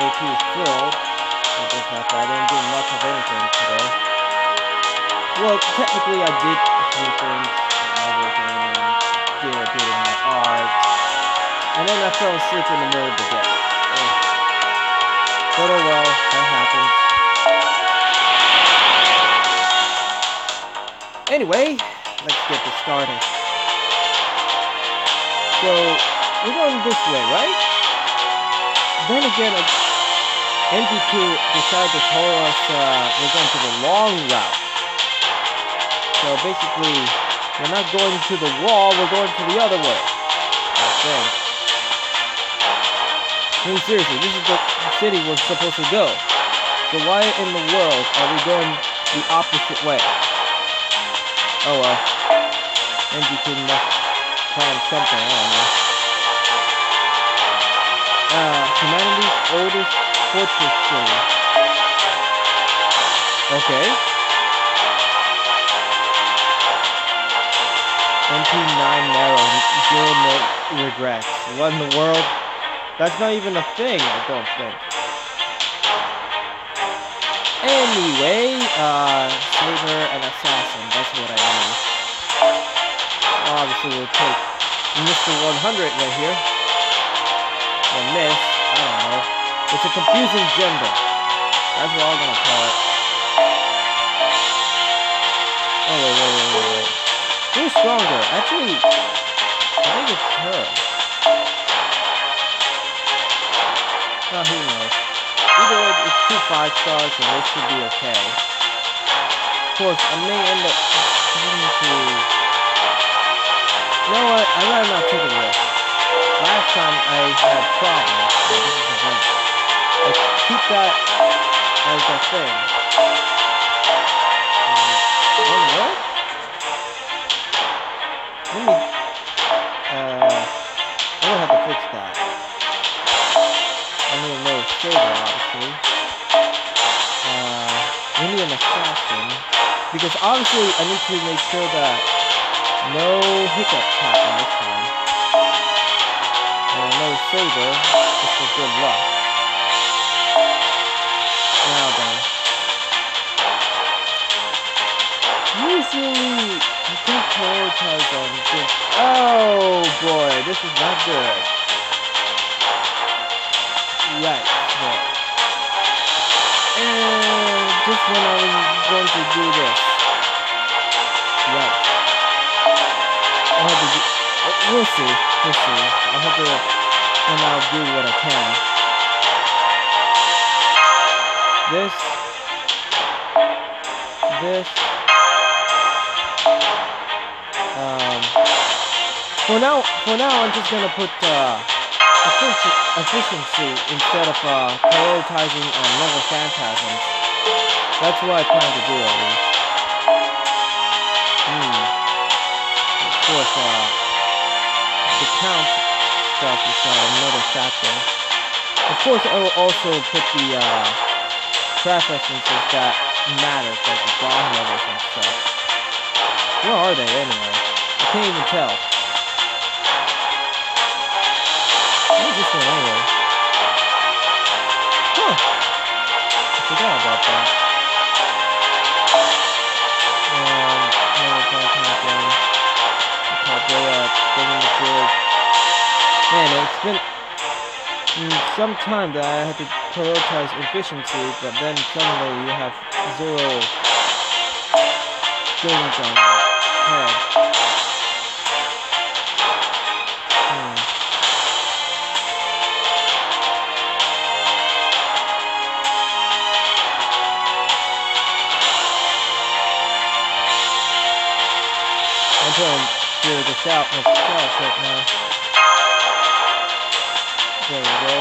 AP is filled. With this map, I didn't do much of anything today. Well, technically I did a few things and everything, and did a bit of my art. And then I fell asleep in the middle of the day. But oh well, that happens. Anyway, let's get this started. So, we're going this way, right? Then again, Enkidu decided to tell us we're going to the long route. So basically, we're not going to the wall, we're going to the other way. I think. I mean, seriously, this is the city we're supposed to go. So why in the world are we going the opposite way? Oh well. Enkidu must plan something, I don't know. Humanity's oldest fortress city. Okay. MP9 narrow, zero no regrets. What in the world? That's not even a thing, I don't think. Anyway, saber and assassin, that's what I mean. Obviously we'll take Mr. 100 right here. Or Miss, I don't know. It's a confusing gender. That's what I'm gonna call it. Oh, wait. Who's stronger? Actually, I think it's her. Oh, who knows. Either way, it's 2 5-stars, and this should be okay. Of course, I may end up having to... You know what? I'd rather not take a risk. Last time I had problems, but this is a win. Let's keep that as a thing. One more? Let me, I'm gonna have to fix that. I need another saber, obviously. We need an assassin. Because obviously I need to make sure that no hiccups happen this time. And no saber, just for good luck. Now then. Usually, I don't prioritize on this. Oh boy, this is not good. Right, there. And just when I was going to do this. Right. I'll have to do... We'll see. I'll have to... And I'll do what I can. This. For now, I'm just gonna put efficiency instead of prioritizing on level phantasms. That's what I plan to do at least. Of course, the count stuff is another factor. Of course, I will also put the craft essences that matters, like the bomb levels and stuff. Where are they anyway? I can't even tell. Where's this one anyway? Huh. I forgot about that. Man, it's been some time that I had to prioritize efficiency, but then suddenly you have 0 things on your head. I'm trying to figure this out myself right now. There we go.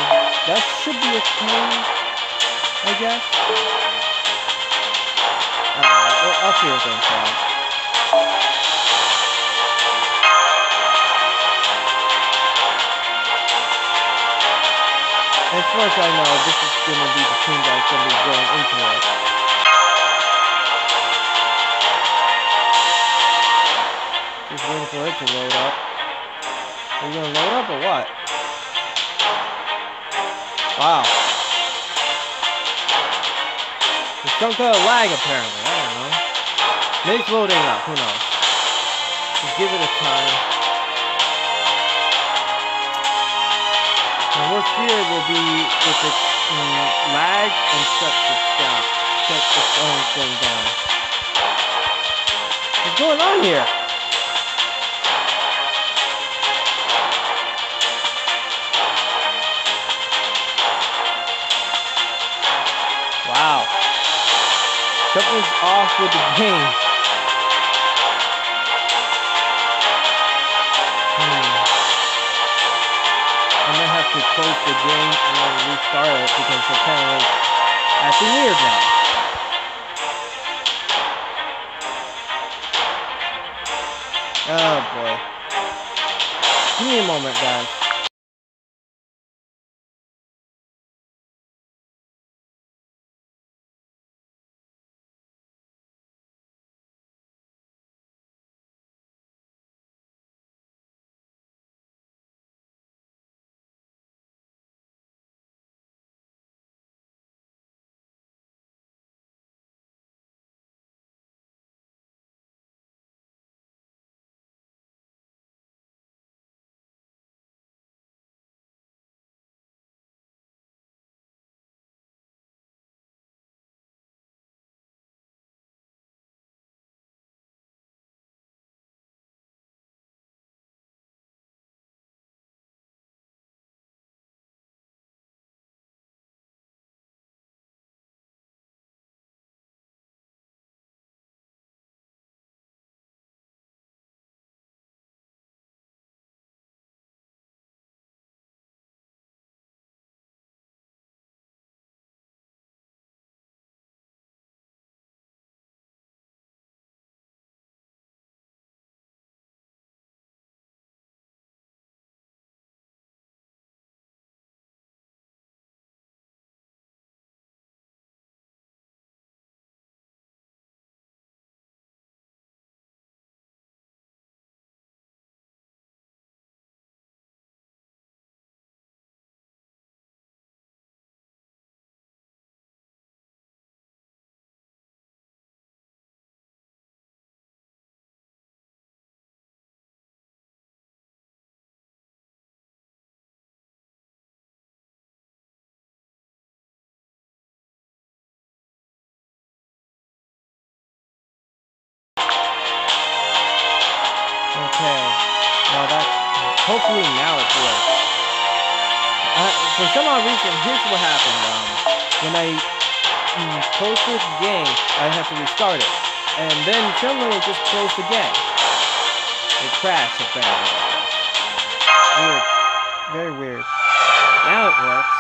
That should be okay, I guess. I'll figure things out. As far as I know, this is going to be the team that's going to be going into it. Just waiting for it to load up. Are you going to load up or what? Wow. Some kind of lag apparently. I don't know. Maybe it's loading up. Who knows? Just give it a time. And worst fear will be if it lags and shuts its own thing down. What's going on here? Wow. Something's off with the game. I may have to close the game and then restart it because apparently it's acting weird now. Oh boy. Give me a moment, guys. Okay, hopefully now it works. For some odd reason, here's what happened. When I closed this game, I have to restart it. And then suddenly it just closed again. It crashed apparently. Weird. Very weird. Now it works.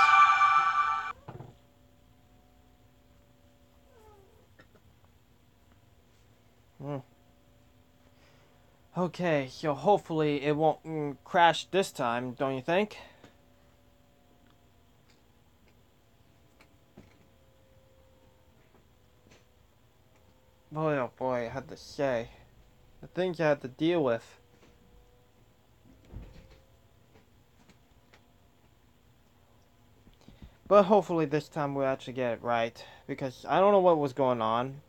Okay, so hopefully it won't crash this time, don't you think? Boy, oh boy, I had to say. The things I had to deal with. But hopefully this time we'll actually get it right. Because I don't know what was going on.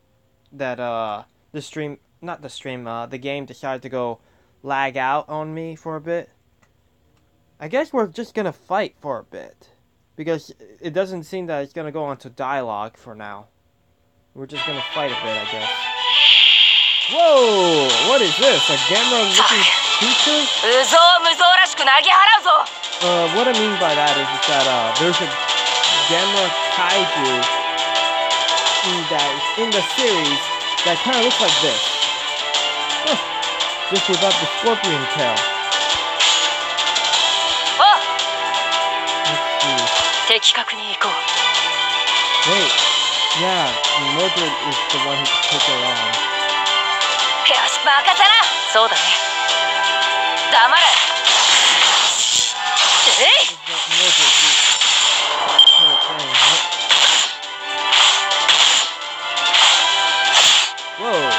That, the game decided to go lag out on me for a bit. I guess we're just gonna fight for a bit. Because it doesn't seem that it's gonna go on to dialogue for now. We're just gonna fight a bit, I guess. Whoa! What is this? A Gamera-looking creature? What I mean by that is that there's a Gamera kaiju that is in the series that kind of looks like this. Just without the scorpion tail. Let's see. Wait. Yeah, Mildred is the one who took her on. Whoa.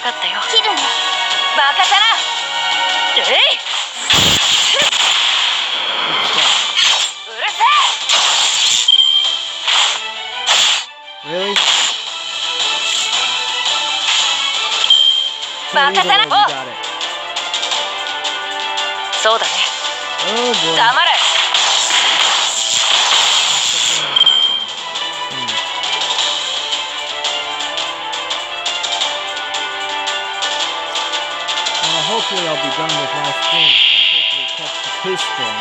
かったよ。切るね。任せな。うるせえ。 Really? 任せな。お、そうだね。黙れ。Hopefully I'll be done with my stream and hopefully catch his stream.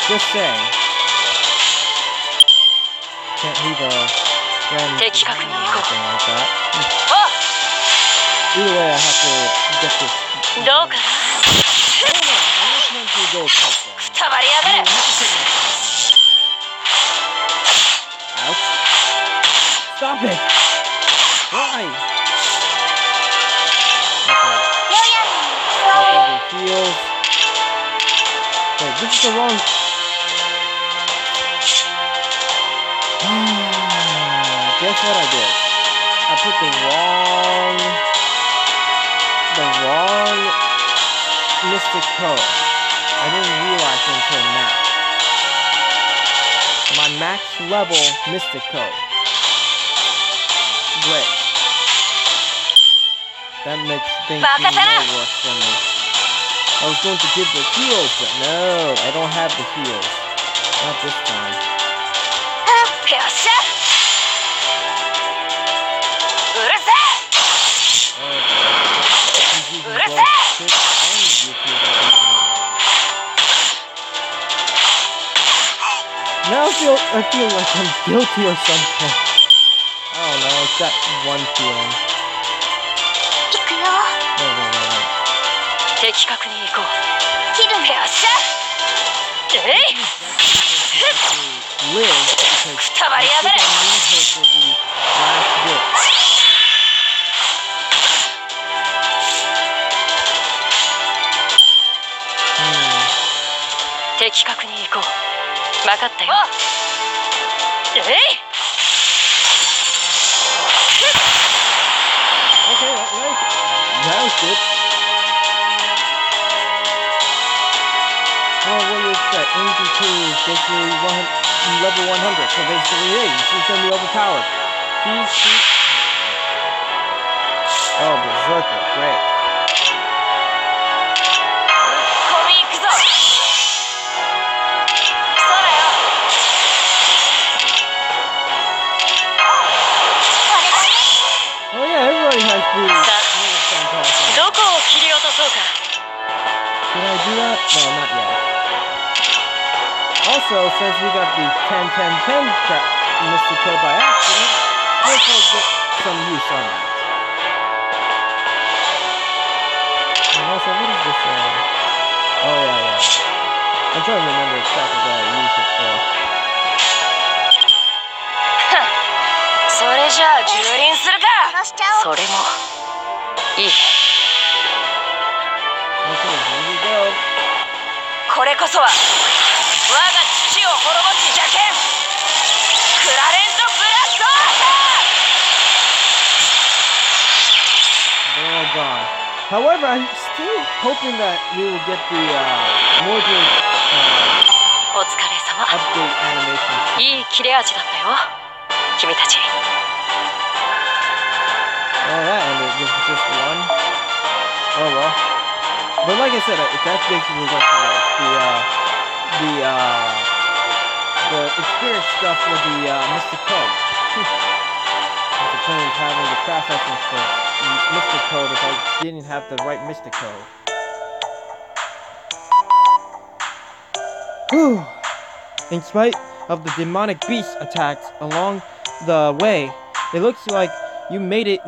Just saying. Can't leave a friend or anything like that. Either way, I have to get this. どうかな。I'm just meant to go cut them. くたばりやがれ。Ouch. Stop it! Why? Okay. Heals. Wait, this is the wrong. Guess what I did? I put the wrong mystic code. I didn't realize it until now. My max level mystic code. Great. That makes things even more worse for me. I was going to give the heals, but no, I don't have the heals. Not this time. Now I feel like I'm guilty or something. I don't know, it's that one feeling. Wait. 的確に行こう。切るね。よっしゃ。くたばりやがれ。的確に行こう。分かったよ。Okay, that was good. Well, what do you expect? Enkidu is basically level 100, so basically, hey, she's gonna be overpowered. Oh, Berserker, great. Oh yeah, everybody has boots. Should I do that? No, not yet. Also, since we got the 10-10-10 mystic code by accident, let's get some use on that. And also, what is this? Oh yeah. I'm trying to remember exactly what I used it for. それじゃあ蹂躙するか。それもいい。これこそは我が父を滅ぼす邪剣クラレントブラストアー They're all gone. However, I'm still hoping that we will get the Mordred お疲れ様。 update animation. いい切れ味だったよ君たち。Oh, that ended with just one. Oh well. But like I said, that's basically what it was. The experience stuff with the Mystic Code. What's the point of having the craft essence for Mystic Code if I didn't have the right Mystic Code? Whew. In spite of the demonic beast attacks along the way, it looks like you made it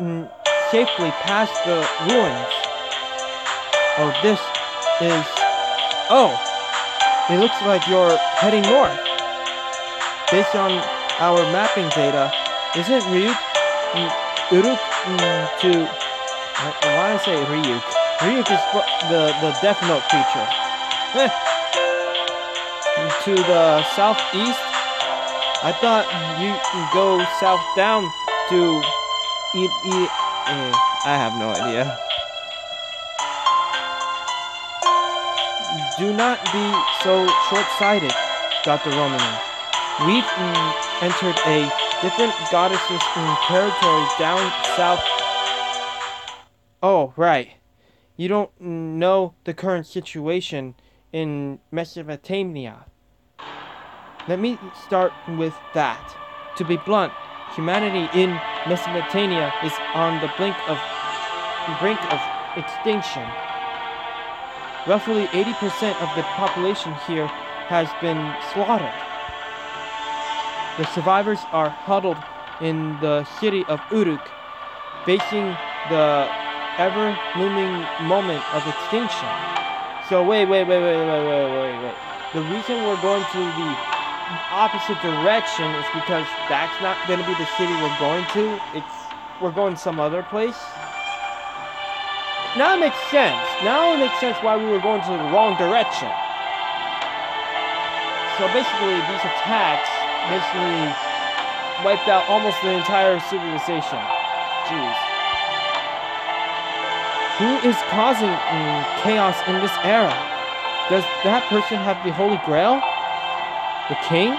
safely past the ruins. Oh, this is... Oh! It looks like you're heading north. Based on our mapping data, isn't Ryuk... Uruk to... Why did I say Ryuk? Ryuk is the Death Note creature. To the southeast? I thought you could go south down to... I have no idea. do not be so short-sighted, Dr. Romano. We've entered a different goddesses territory down south. Oh, right. You don't know the current situation in Mesopotamia. Let me start with that. To be blunt, humanity in Mesopotamia is on the brink of extinction. Roughly 80% of the population here has been slaughtered. The survivors are huddled in the city of Uruk, facing the ever-looming moment of extinction. So wait. The reason we're going to the opposite direction is because that's not going to be the city we're going to. We're going some other place. Now it makes sense. Now it makes sense why we were going to the wrong direction. So basically, these attacks basically wiped out almost the entire civilization. Jeez. Who is causing chaos in this era? Does that person have the Holy Grail? The king?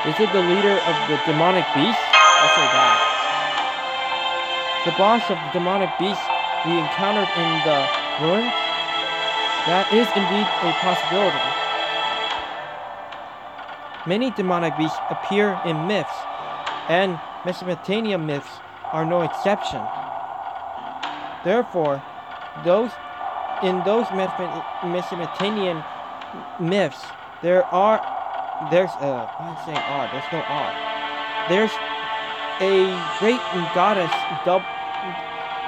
Is it the leader of the demonic beast? I'll say that. The boss of the demonic beast we encountered in the ruins? That is indeed a possibility. Many demonic beasts appear in myths, and Mesopotamia myths are no exception. Therefore, those Mesopotamian myths, there's no R. There's a great goddess,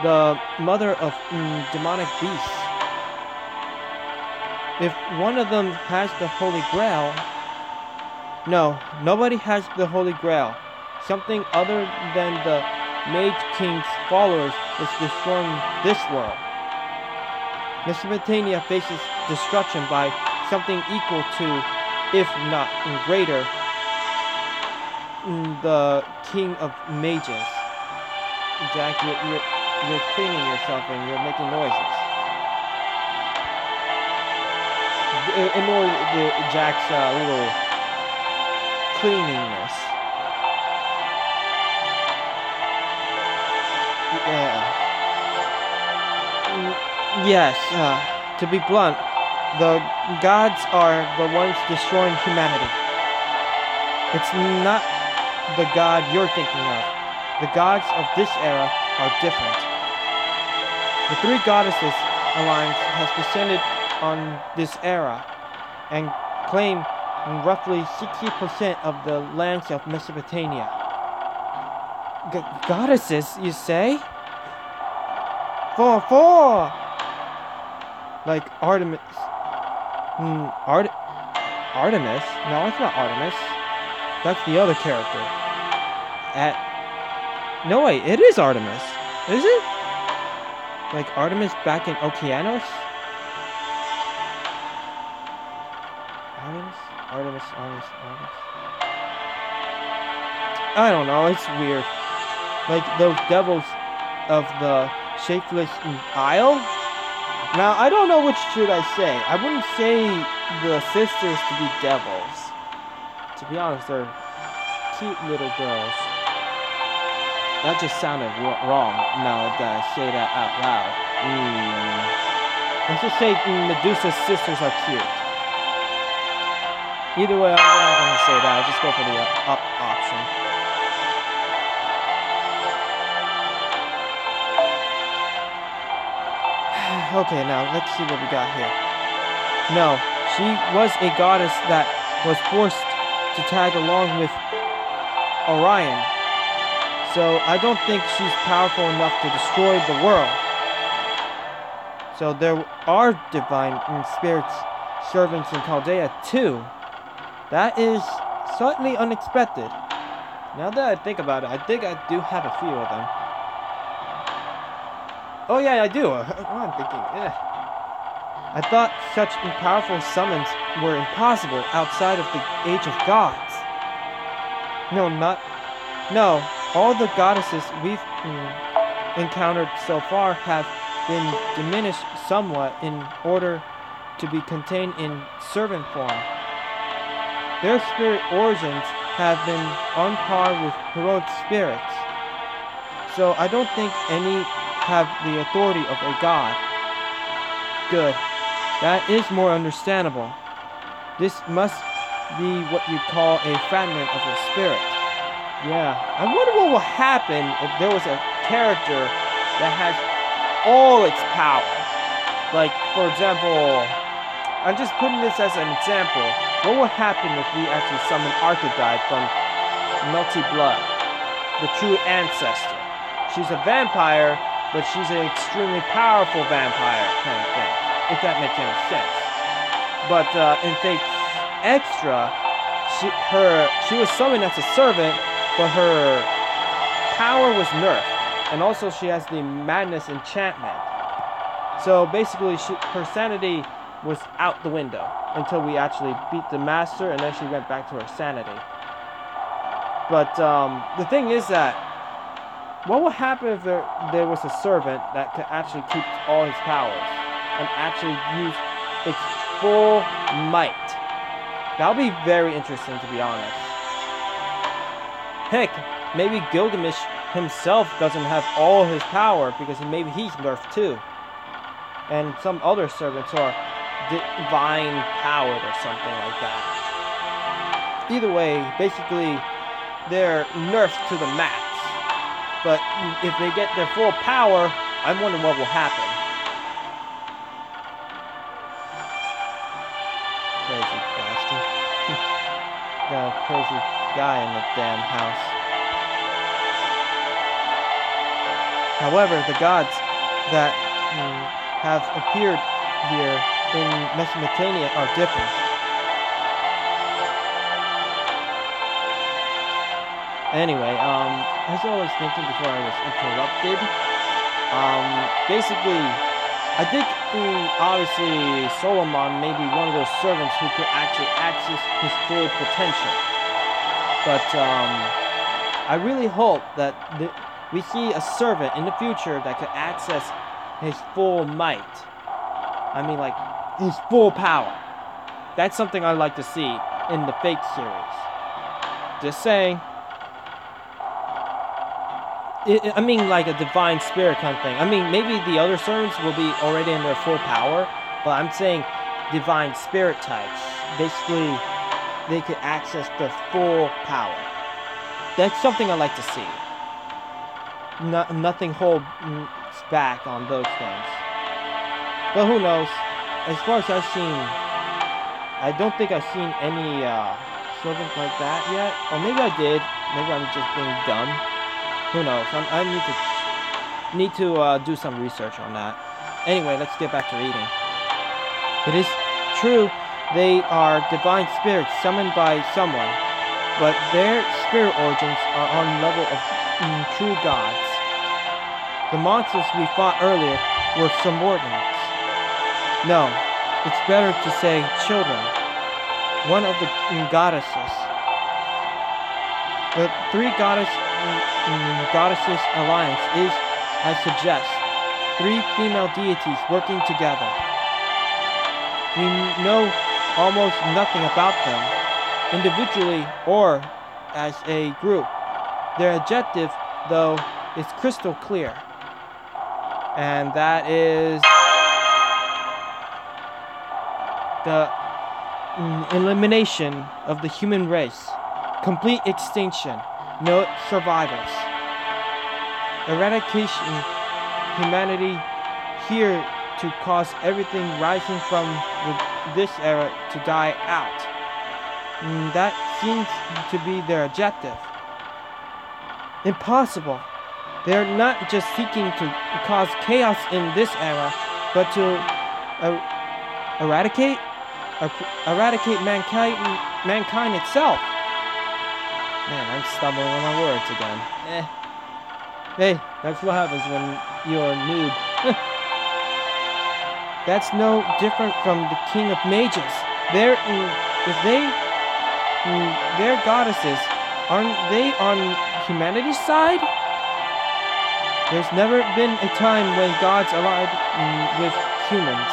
the mother of demonic beasts. If one of them has the Holy Grail, no, nobody has the Holy Grail. Something other than the Mage King's followers is destroying this world. Mesopotamia faces destruction by something equal to, if not greater, the King of Mages. Jack, you're cleaning yourself and you're making noises. Ignore Jack's little cleaningness. Yes, to be blunt, the gods are the ones destroying humanity. It's not the god you're thinking of. The gods of this era are different. The three goddesses alliance has descended on this era and claim roughly 60% of the lands of Mesopotamia. Goddesses, you say? Four! Like Artemis. Artemis? No, it's not Artemis. That's the other character. No, wait, it is Artemis. Is it? Like Artemis back in Okeanos? Artemis. I don't know, it's weird. Like those devils of the Shapeless Isle? Now, I don't know which should I say. I wouldn't say the sisters to be devils. To be honest, they're cute little girls. That just sounded wrong now that I say that out loud. Let's just say Medusa's sisters are cute. Either way, I'm not going to say that. I'll just go for the up option. Okay, now let's see what we got here. No, she was a goddess that was forced to tag along with Orion. So I don't think she's powerful enough to destroy the world. So there are divine spirits, servants in Chaldea too. That is slightly unexpected. Now that I think about it, I think I do have a few of them. Oh yeah, I do. I'm thinking, I thought such powerful summons were impossible outside of the Age of Gods. No, all the goddesses we've encountered so far have been diminished somewhat in order to be contained in servant form. Their spirit origins have been on par with heroic spirits, so I don't think any have the authority of a god. Good. That is more understandable. This must be what you call a fragment of a spirit. Yeah, I wonder what will happen if there was a character that has all its power. Like, for example, I'm just putting this as an example. What will happen if we actually summon Archetype from Melty Blood, the true ancestor? She's a vampire, but she's an extremely powerful vampire kind of thing, if that makes any sense. But in Fate Extra, she was summoned as a servant, but her power was nerfed, and also she has the Madness enchantment. So basically, her sanity was out the window until we actually beat the master, and then she went back to her sanity. But the thing is that, what would happen if there was a servant that could actually keep all his powers and actually use its full might? That would be very interesting, to be honest. Heck, maybe Gilgamesh himself doesn't have all his power because maybe he's nerfed too. And some other servants are divine powered or something like that. Either way, basically, they're nerfed to the max. But if they get their full power, I wonder what will happen. Crazy bastard. Got a crazy guy in the damn house. However, the gods that have appeared here in Mesopotamia are different. Anyway, as I was thinking before I was interrupted, basically, I think obviously Solomon may be one of those servants who could actually access his full potential. But I really hope that we see a servant in the future that could access his full might. I mean, like, his full power. That's something I'd like to see in the Fate series. Just saying. I mean, like a divine spirit kind of thing. I mean, maybe the other servants will be already in their full power, but I'm saying divine spirit types. Basically, they could access their full power. That's something I'd like to see. Nothing holds back on those things. But who knows? As far as I've seen, I don't think I've seen any servant like that yet. Or maybe I did. Maybe I'm just being dumb. Who knows? I need to do some research on that. Anyway, let's get back to reading. It is true they are divine spirits summoned by someone, but their spirit origins are on the level of true gods. The monsters we fought earlier were subordinates. No, it's better to say children. One of the goddesses. The three goddesses alliance is, as suggests, three female deities working together. We know almost nothing about them, individually or as a group. Their objective, though, is crystal clear. And that is the elimination of the human race. Complete extinction. No survivors. Eradication. Humanity here to cause everything rising from this era to die out. That seems to be their objective. Impossible. They're not just seeking to cause chaos in this era, but to eradicate mankind itself. Man, I'm stumbling on my words again. Hey, that's what happens when you're a noob. That's no different from the King of Mages. They're goddesses. Aren't they on humanity's side? There's never been a time when gods allied with humans.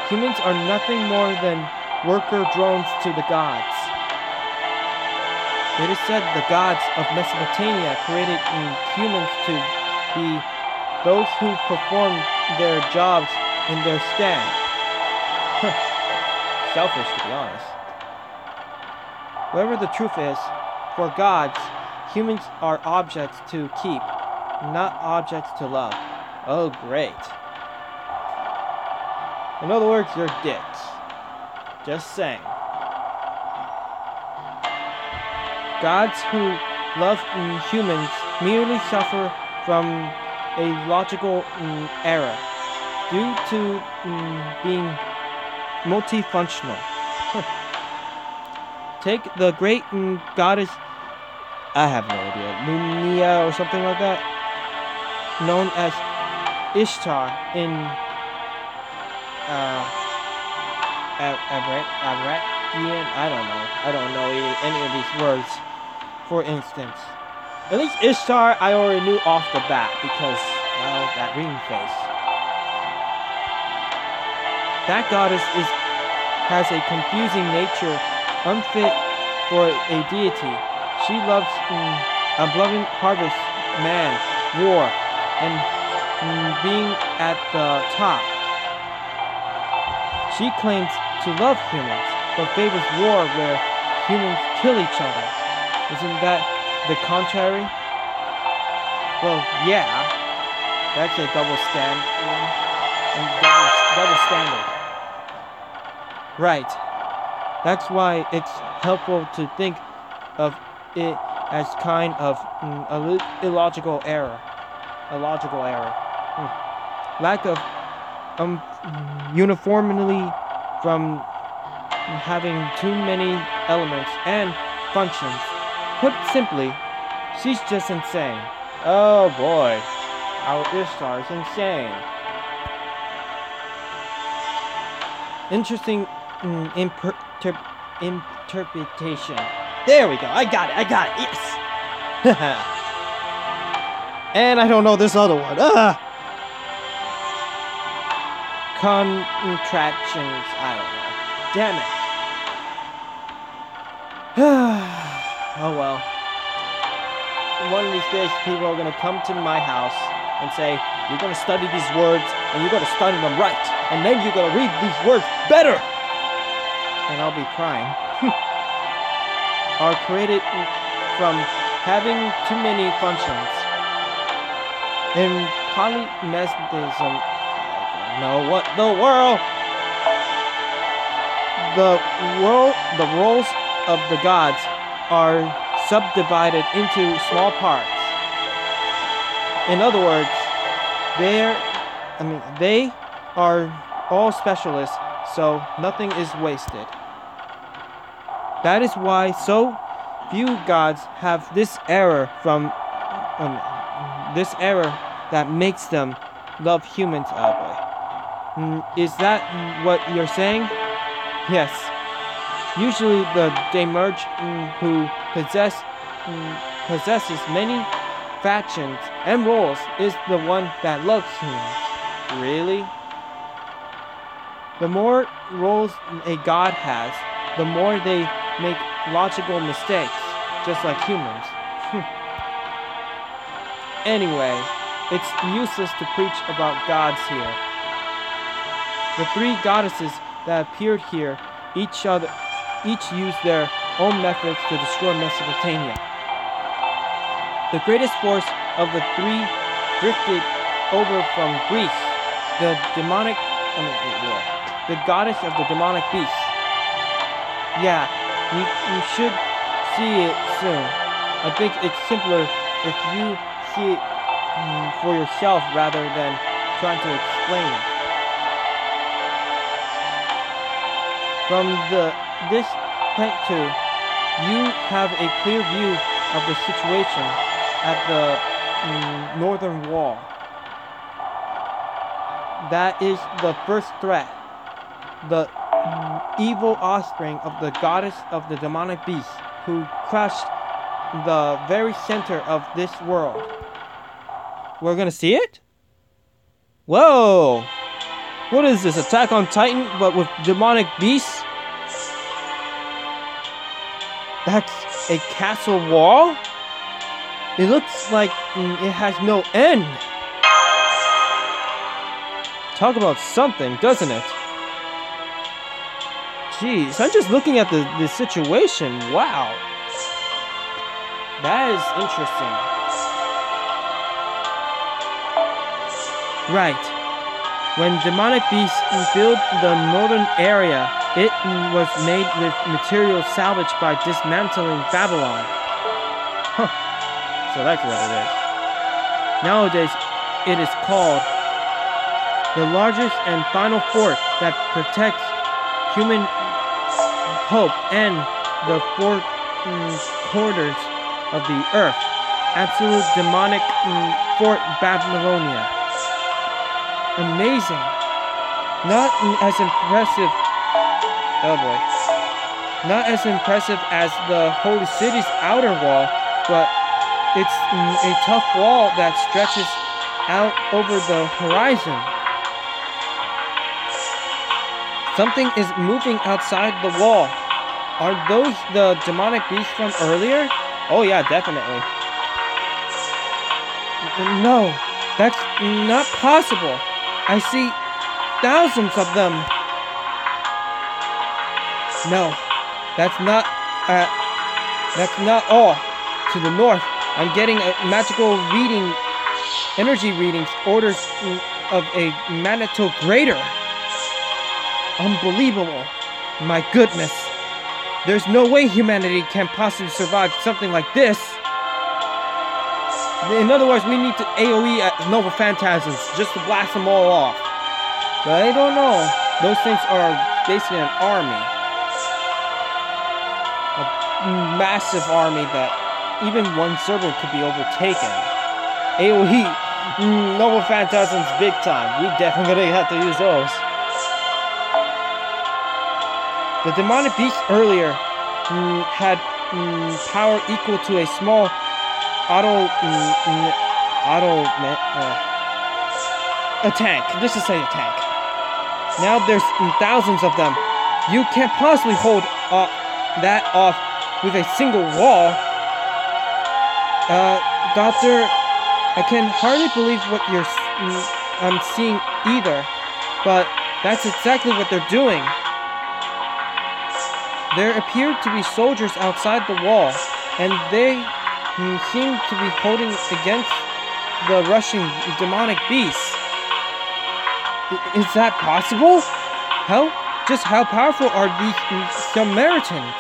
Humans are nothing more than worker drones to the gods. It is said the gods of Mesopotamia created humans to be those who perform their jobs in their stand. Selfish, to be honest. Whatever the truth is, for gods, humans are objects to keep, not objects to love. Oh, great. In other words, you're dicks. Just saying. Gods who love humans merely suffer from a logical error due to being multifunctional. Take the great goddess, I have no idea, Lumia or something like that, known as Ishtar in Arakian, I don't know any of these words. For instance, at least Ishtar I already knew off the bat because, well, that ring face. That goddess has a confusing nature, unfit for a deity. She loves abundant harvest, man, war, and being at the top. She claims to love humans, but favors war where humans kill each other. Isn't that the contrary? Well, yeah. That's a double standard. Right. That's why it's helpful to think of it as kind of illogical error. A logical error. Lack of uniformity from having too many elements and functions. Put simply, she's just insane. Oh boy, our Ishtar is insane. Interesting interpretation. There we go. I got it. Yes. And I don't know this other one. Contractions. I don't know. Damn it. Oh well. One of these days, people are gonna come to my house and say, "You're gonna study these words, and you're gonna study them right, and then you're gonna read these words better." And I'll be crying. Are created from having too many functions. In polymestheism, I don't know what the world. The roles of the gods are subdivided into small parts. In other words, they are all specialists, so nothing is wasted. That is why so few gods have this error that makes them love humans. Is that what you're saying? Yes. Usually the Demerge who possesses many factions and roles is the one that loves humans. Really? The more roles a god has, the more they make logical mistakes, just like humans. Anyway, it's useless to preach about gods here. The three goddesses that appeared here each used their own methods to destroy Mesopotamia. The greatest force of the three drifted over from Greece, the goddess of the demonic beast. Yeah, you should see it soon. I think it's simpler if you see it for yourself rather than trying to explain it. From this point too, you have a clear view of the situation at the northern wall. That is the first threat. The evil offspring of the goddess of the demonic beast who crushed the very center of this world. We're gonna see it? Whoa! What is this? Attack on Titan, but with demonic beasts? That's a castle wall? It looks like it has no end. Talk about something, doesn't it? Jeez, I'm just looking at the situation. Wow. That is interesting. Right. When demonic beasts filled the northern area, it was made with materials salvaged by dismantling Babylon. Huh. So that's what it is. Nowadays, it is called the largest and final fort that protects human hope and the four quarters of the earth. Absolute demonic Fort Babylonia. Amazing. Not as impressive. Oh boy. Not as impressive as the Holy City's outer wall, but it's a tough wall that stretches out over the horizon. Something is moving outside the wall. Are those the demonic beasts from earlier? Oh yeah, definitely. No, that's not possible. I see thousands of them. No, that's not all. To the north, I'm getting a magical reading, energy readings, orders of a Manitou greater. Unbelievable. My goodness. There's no way humanity can possibly survive something like this. In other words, we need to AoE at Nova Phantasms just to blast them all off. But I don't know. Those things are basically an army. A massive army that even one servant could be overtaken. AoE, Nova Phantasms big time. We definitely have to use those. The demonic beast earlier had power equal to a small a tank. Let's just say a tank. Now there's thousands of them. You can't possibly hold that off with a single wall. Doctor, I can hardly believe what I'm seeing either, but that's exactly what they're doing. There appeared to be soldiers outside the wall, and they seemed to be holding against the rushing demonic beasts. Is that possible? Just how powerful are these Samaritans?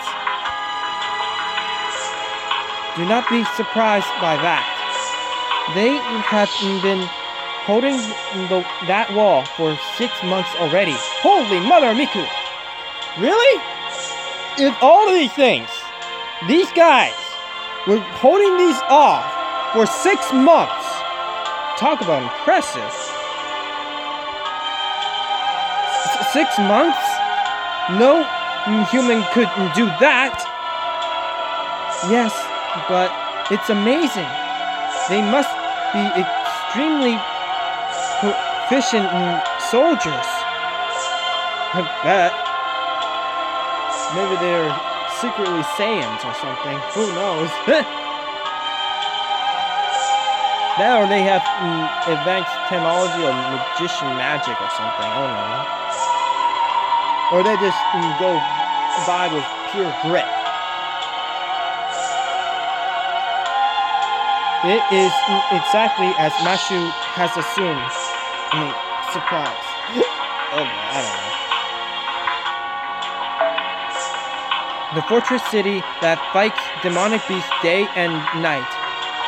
Do not be surprised by that. They have been holding that wall for 6 months already. Holy Mother Miku! Really? In all of these things, these guys were holding these off for 6 months. Talk about impressive. 6 months? No human could do that. Yes, but it's amazing. They must be extremely proficient soldiers. I bet. Maybe they're secretly Saiyans or something. Who knows? Now they have advanced technology or magician magic or something. I don't know. Or they just go by with pure grit. It is exactly as Mashu has assumed. Surprise. Oh, I don't know. The fortress city that fights demonic beasts day and night.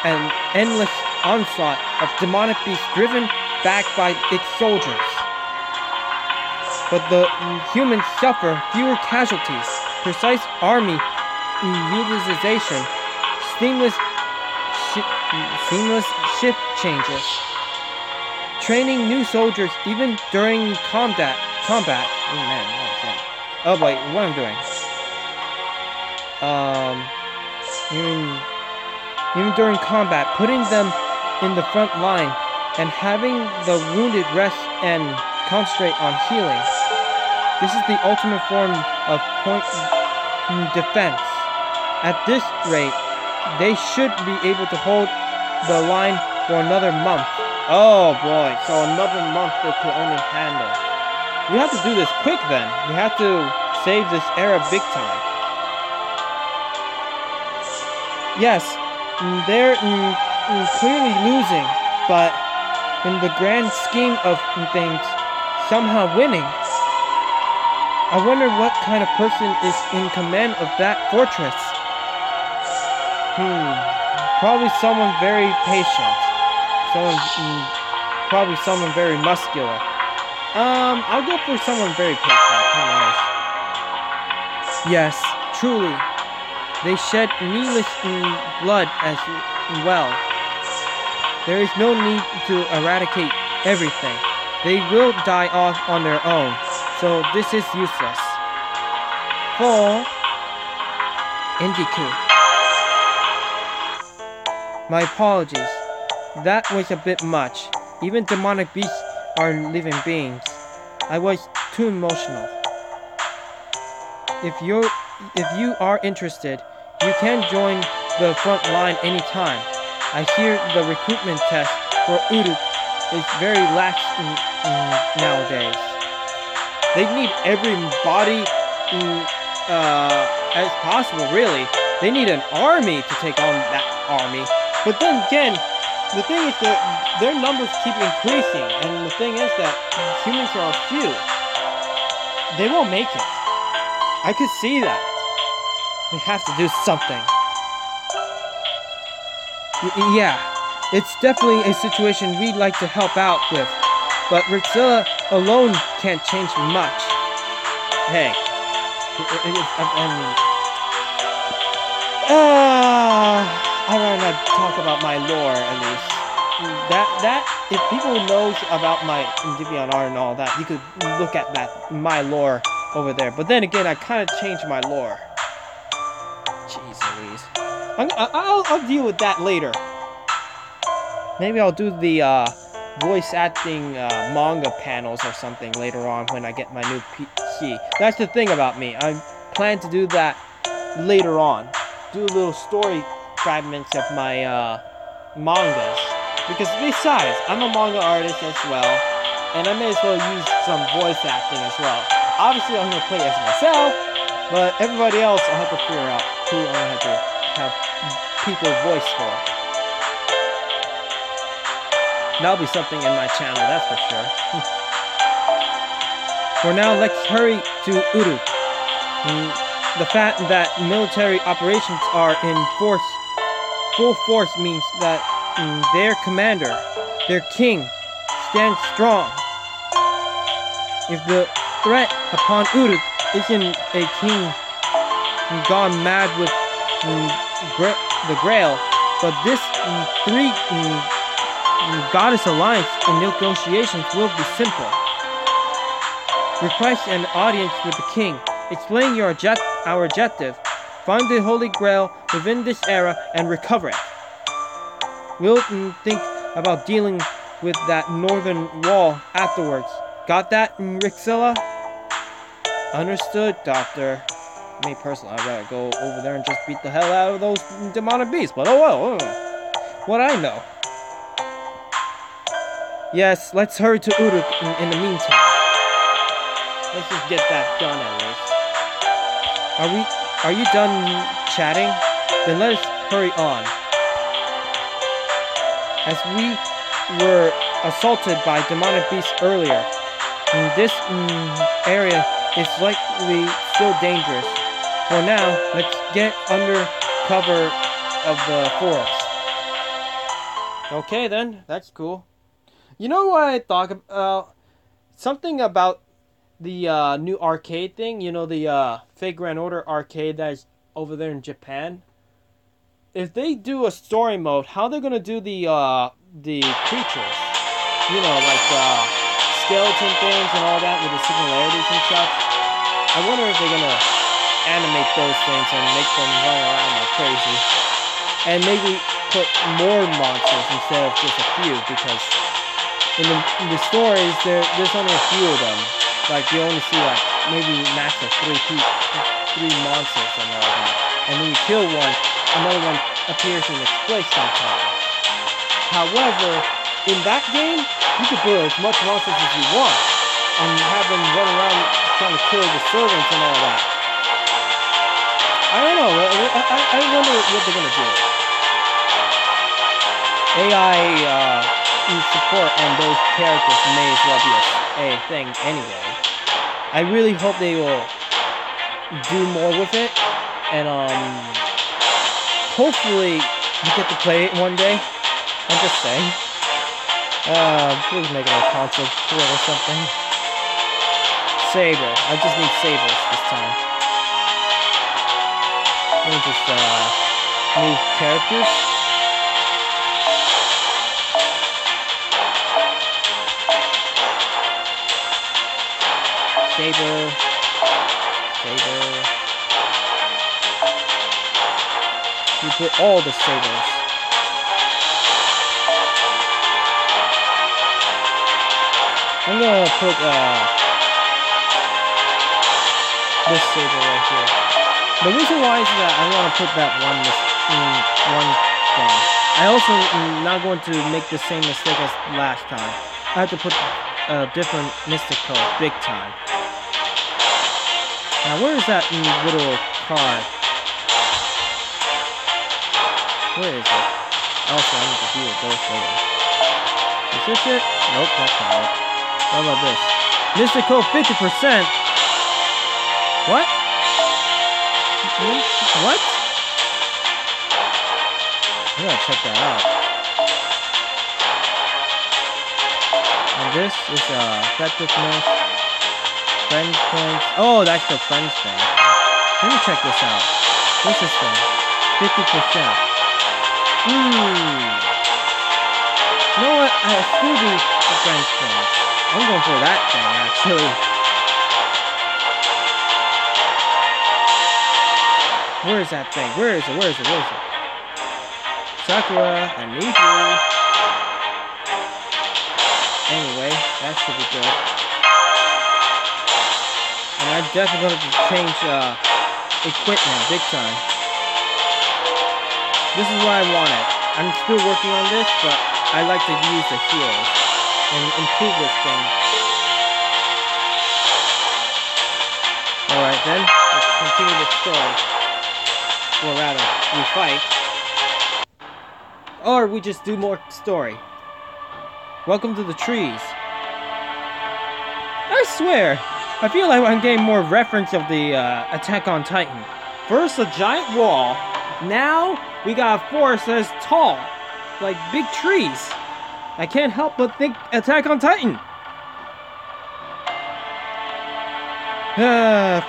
An endless onslaught of demonic beasts driven back by its soldiers. But the humans suffer fewer casualties. Precise army utilization. Seamless shift changes. Training new soldiers even during combat. Oh man, what is that? Oh wait, what am I doing? Even during combat, putting them in the front line and having the wounded rest and concentrate on healing. This is the ultimate form of point defense. At this rate, they should be able to hold the line for another month. Oh boy, so another month they could only handle. We have to do this quick then. We have to save this era big time. Yes, they're clearly losing, but in the grand scheme of things, somehow winning. I wonder what kind of person is in command of that fortress. Probably someone very patient. Probably someone very muscular. I'll go for someone very patient. Who knows? Yes, truly. They shed needless blood as well. There is no need to eradicate everything. They will die off on their own, so this is useless. For Enkidu. My apologies. That was a bit much. Even demonic beasts are living beings. I was too emotional. If you are interested, you can join the front line anytime. I hear the recruitment test for Uruk is very lax nowadays. They need everybody as possible, really. They need an army to take on that army. But then again, the thing is that their numbers keep increasing, and the thing is that humans are few. They won't make it. I could see that. We have to do something. Yeah, it's definitely a situation we'd like to help out with, but Ritzilla alone can't change much. Hey, I'd rather not talk about my lore, at least. That if people knows about my DeviantArt and all that, you could look at my lore over there. But then again, I kind of changed my lore. Jeez Louise. I'll deal with that later. Maybe I'll do the voice acting manga panels or something later on when I get my new PC. That's the thing about me. I plan to do that later on. Do little story fragments of my mangas. Because besides, I'm a manga artist as well, and I may as well use some voice acting as well. Obviously, I'm going to play as myself, but everybody else, I'll have to figure out who I'm going to have people voice for. That'll be something in my channel, that's for sure. For now, let's hurry to Uruk. The fact that military operations are in full force means that their commander, their king, stands strong. If the threat upon Uruk isn't a king gone mad with the Grail, but this three goddess alliance and negotiations will be simple. Request an audience with the king. Explain our objective. Find the Holy Grail within this era and recover it. We'll think about dealing with that northern wall afterwards. Got that, Rixilla? Understood, Doctor. Me personally, I'd rather go over there and just beat the hell out of those demonic beasts, but oh well. What I know. Yes, let's hurry to Uruk in the meantime. Let's just get that done at least. Are you done chatting? Then let us hurry on. As we were assaulted by demonic beasts earlier, this area is likely still dangerous. For now, let's get under cover of the forest. Okay then, that's cool. You know what I thought about? Something about the new arcade thing. You know, the Fate Grand Order arcade that is over there in Japan. If they do a story mode, how they're gonna do the creatures? You know, like skeleton things and all that with the similarities and stuff. I wonder if they're gonna animate those things and make them run around like crazy, and maybe put more monsters instead of just a few, because in the stories, there's only a few of them. Like you only see like maybe max of three monsters and all that. And when you kill one, another one appears in its place sometimes. However, in that game, you can put as much monsters as you want and have them run around trying to kill the servants and all that. I don't know. I wonder what they're gonna do. AI support on those characters may as well be a thing anyway. I really hope they will do more with it, and hopefully you get to play it one day. I'm just saying. Please make it a console port or something. Saber. I just need sabers this time. Let me just move characters. Saber. You put all the sabers. I'm gonna put this saber right here. The reason why is that I want to put that one thing. I also am not going to make the same mistake as last time. I have to put a different mystic code, big time. Now where is that little card? Where is it? Also, I need to deal with those later. Is this it? Nope, that's not it. How about this? Mystic code 50%? What? What? I'm gonna check that out. And this is effectiveness, friends points. Oh, that's the friends thing. Let me check this out. What's this thing? 50%. You know what? Screw the friends points. I'm going for that thing, actually. Where is that thing? Where is it? Sakura, I need you. Anyway, that should be good. And I'm definitely going to change equipment big time. This is what I wanted. I'm still working on this, but I like to use the heals and improve this thing. Alright then, let's continue the story. Or rather, we fight. Or we just do more story. Welcome to the trees. I swear, I feel like I'm getting more reference of the Attack on Titan. First a giant wall, now we got a forest that is tall, like big trees. I can't help but think Attack on Titan.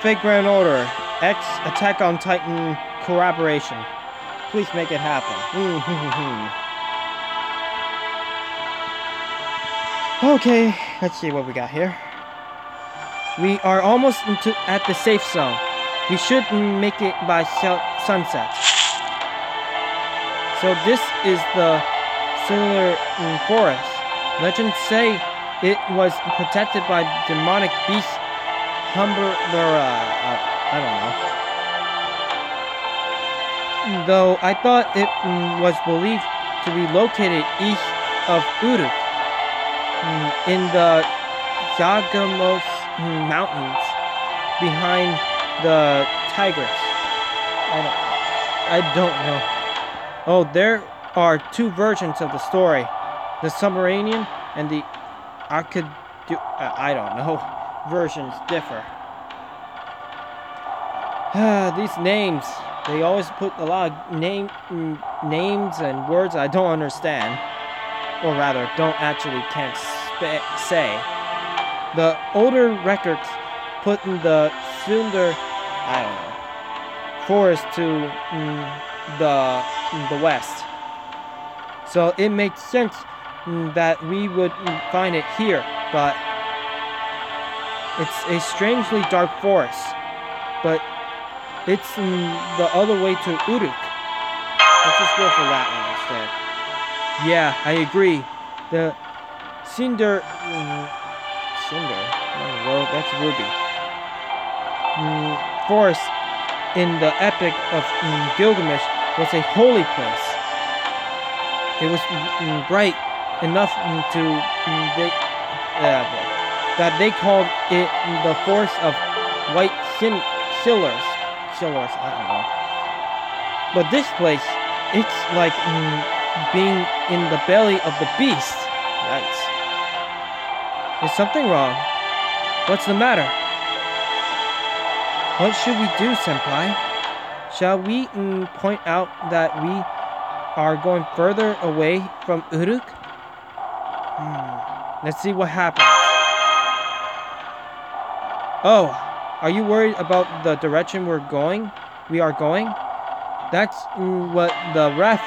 Fake Grand Order. X Attack on Titan collaboration. Please make it happen. Okay, let's see what we got here. We are almost at the safe zone. We should make it by sunset. So this is the Singular Forest. Legends say it was protected by demonic beast I don't know. Though I thought it was believed to be located east of Uruk, in the Yagamos Mountains, behind the Tigris. I don't know. Oh, there are two versions of the story. The Subterranean and the Enkidu, I don't know. Versions differ. These names, they always put a lot of names and words I don't understand. Or rather, can't say. The older records put in the Sundar, forest to the west. So it makes sense that we would find it here, but it's a strangely dark forest. But it's the other way to Uruk. Let's just go for that one instead. Yeah, I agree. The Cinder. Cinder? Well, that's Ruby. Forest in the Epic of Gilgamesh was a holy place. It was bright enough that they called it the Forest of White Pillars. Pillars, I don't know. But this place, it's like being in the belly of the beast. Yikes. Is something wrong? What's the matter? What should we do, Senpai? Shall we point out that we are going further away from Uruk? Let's see what happens. Oh, are you worried about the direction we are going? That's what the raft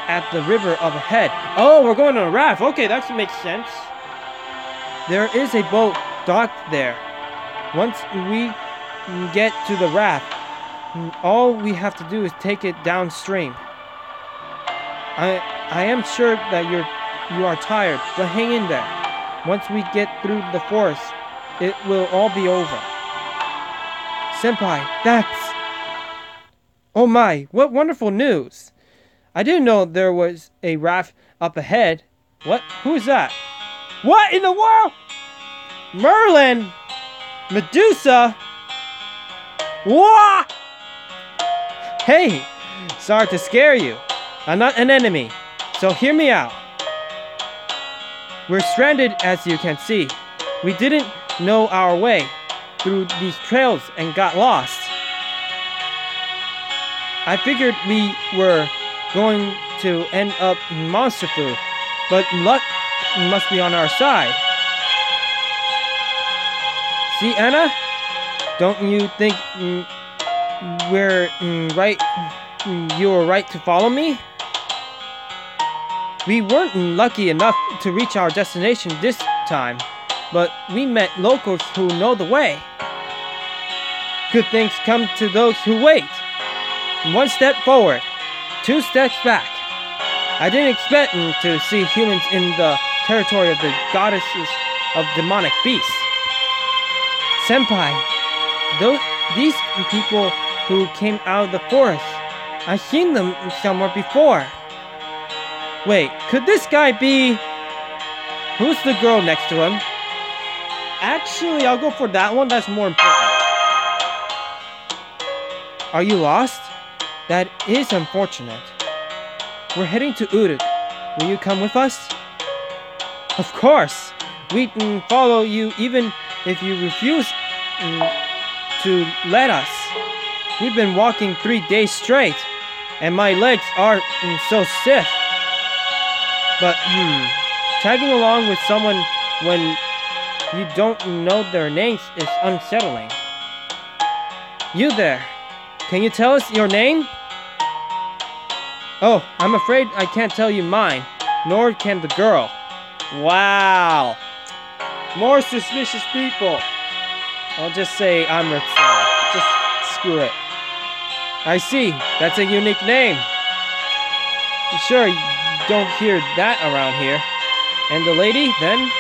at the river up ahead. Oh, we're going on a raft. Okay, that makes sense. There is a boat docked there. Once we get to the raft, all we have to do is take it downstream. I am sure that you are tired, but hang in there. Once we get through the forest, it will all be over. Senpai, that's... Oh my, what wonderful news! I didn't know there was a raft up ahead. What? Who's that? What in the world? Merlin! Medusa? What? Hey, sorry to scare you. I'm not an enemy, so hear me out. We're stranded, as you can see. We didn't know our way through these trails and got lost. I figured we were going to end up in monster food, but luck must be on our side. See, Anna? Don't you think we're right? You were right to follow me? We weren't lucky enough to reach our destination this time, but we met locals who know the way. Good things come to those who wait. 1 step forward, 2 steps back. I didn't expect to see humans in the territory of the goddesses of demonic beasts. Senpai, these people who came out of the forest, I've seen them somewhere before. Wait, could this guy be... Who's the girl next to him? Actually, I'll go for that one. That's more important. Are you lost? That is unfortunate. We're heading to Uruk. Will you come with us? Of course. We can follow you even if you refuse to let us. We've been walking 3 days straight, and my legs are so stiff. But, tagging along with someone when you don't know their names is unsettling. You there, can you tell us your name? Oh, I'm afraid I can't tell you mine, nor can the girl. Wow. More suspicious people. I'll just say I'm Ritzel. Just screw it. I see, that's a unique name. Sure, you don't hear that around here. And the lady, then?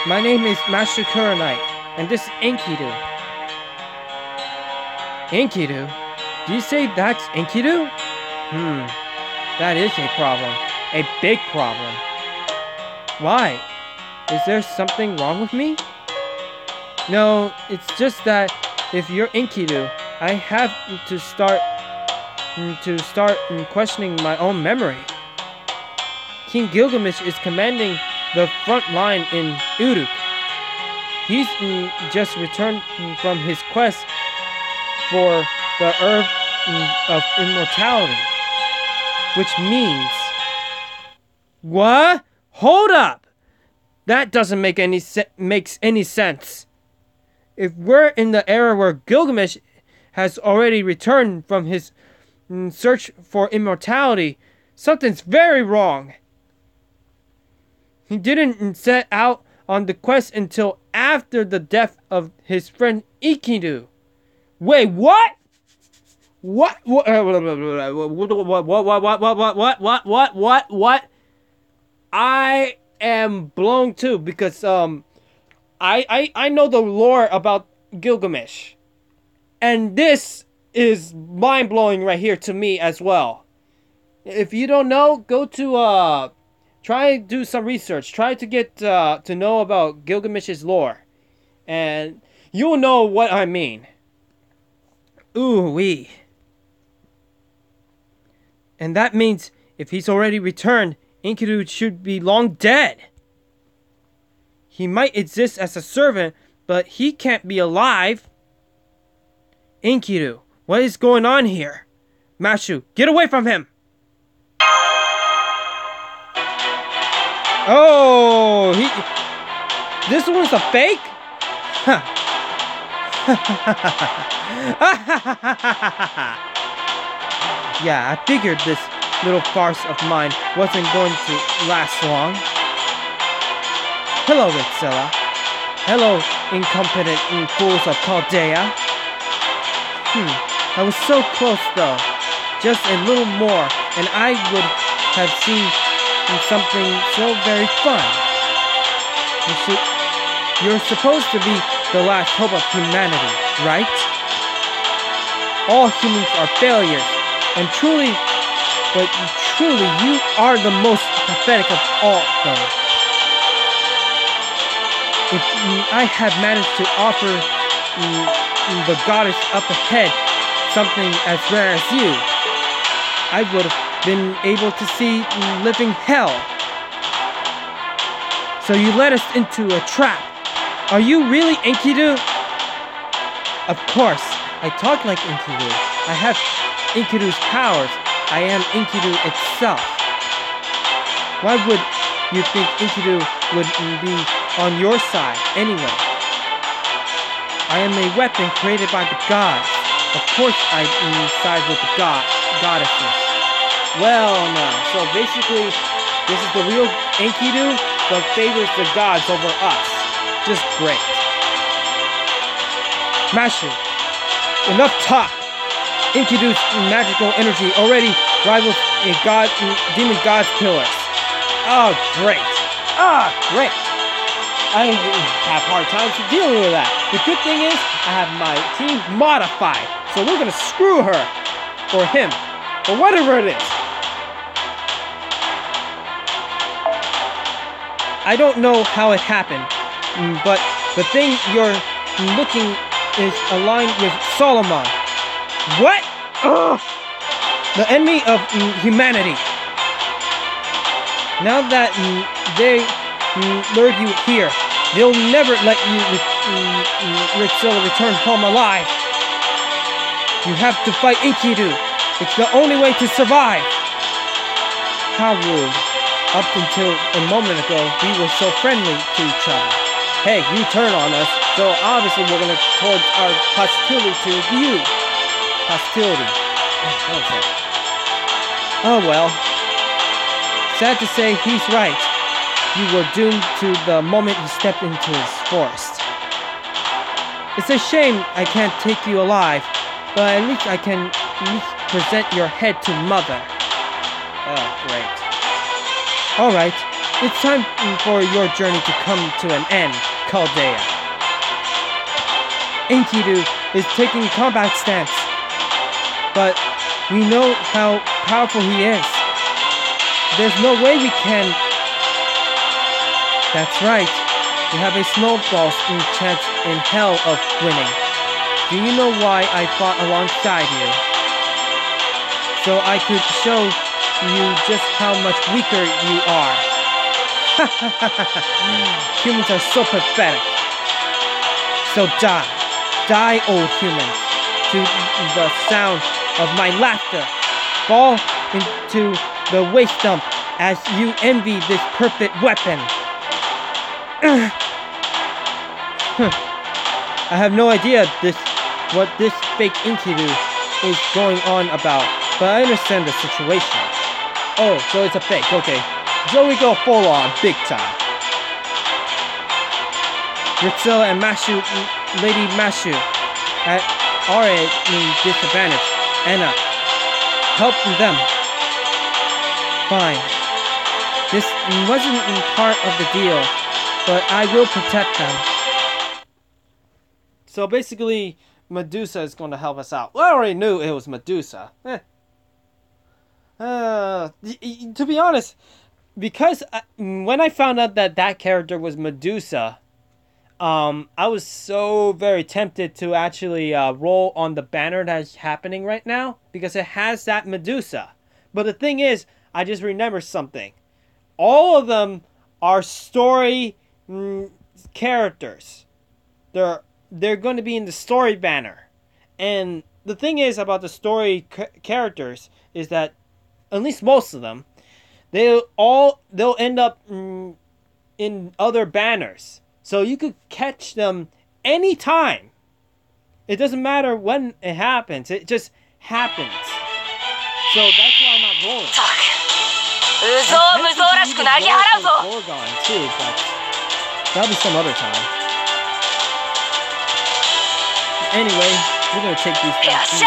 My name is Master Kuranite, and this is Enkidu. Enkidu? Do you say that's Enkidu? That is a problem. A big problem. Why? Is there something wrong with me? No, it's just that if you're Enkidu, I have to start questioning my own memory. King Gilgamesh is commanding the front line in Uruk. He's just returned from his quest for the herb of immortality, which means... What? Hold up! That doesn't make any sense. If we're in the era where Gilgamesh has already returned from his search for immortality, something's very wrong. He didn't set out on the quest until after the death of his friend Enkidu. Wait, what? What? I am blown too because I know the lore about Gilgamesh, and this is mind blowing right here to me as well. If you don't know, go to try and do some research. Try to get to know about Gilgamesh's lore, and you'll know what I mean. Ooh wee. And that means if he's already returned, Enkidu should be long dead. He might exist as a servant, but he can't be alive. Enkidu, what is going on here? Mashu, get away from him! Oh, this one's a fake? Huh. Yeah, I figured this little farce of mine wasn't going to last long. Hello, Ritzilla. Hello, incompetent fools of Chaldea. I was so close though. Just a little more, and I would have seen something so very fun. You're supposed to be the last hope of humanity, right? All humans are failures, and truly, you are the most pathetic of all of them. If I had managed to offer the goddess up ahead something as rare as you, I would have been able to see living hell. So you led us into a trap. Are you really Enkidu? Of course, I talk like Enkidu. I have Enkidu's powers. I am Enkidu itself. Why would you think Enkidu would be on your side anyway? I am a weapon created by the gods. Of course I side with the goddesses. Well, no. So basically, this is the real Enkidu, but favors the gods over us. Just great. Mashu, enough talk. Enkidu's magical energy already rivals a demon god's pillars. Oh, great. Great. I have hard times dealing with that. The good thing is, I have my team modified. So we're gonna screw her. Or him. Or whatever it is. I don't know how it happened. But the thing you're looking is aligned with Solomon. What? The enemy of humanity. Now that they lured you here, they'll never let you Ritzilla return home alive. You have to fight Enkidu. It's the only way to survive. How rude. Up until a moment ago, we were so friendly to each other. Hey, you turn on us, so obviously we're gonna towards our hostility to you. Hostility. Oh well. Sad to say, he's right. You were doomed to the moment you stepped into his forest. It's a shame I can't take you alive, but at least I can present your head to Mother. Oh, great. Alright, it's time for your journey to come to an end, Chaldea. Enkidu is taking combat stance, but we know how powerful he is. There's no way we can... That's right. You have a snowball chance in hell of winning. Do you know why I fought alongside you? So I could show you just how much weaker you are. Humans are so pathetic. So die. Die, old humans. To the sound of my laughter. Fall into the waste dump as you envy this perfect weapon. I have no idea what this fake Enkidu is going on about, but I understand the situation. Oh, so it's a fake, okay. So we go full on, big time. Ritzilla and Mashu, Lady Mashu, are at disadvantage. Anna, help them. Fine. This wasn't part of the deal, but I will protect them. So basically, Medusa is going to help us out. Well, I already knew it was Medusa. To be honest, because when I found out that that character was Medusa, I was so very tempted to actually roll on the banner that's happening right now because it has that Medusa. But the thing is, I just remembered something. All of them are story characters. They're going to be in the story banner. And the thing is about the story characters is that, at least most of them, they'll end up in other banners. So you could catch them anytime. It doesn't matter when it happens. It just happens. So that's why I'm not rolling. Gorgon too, but that'll be some other time. Anyway, we're gonna take these guys.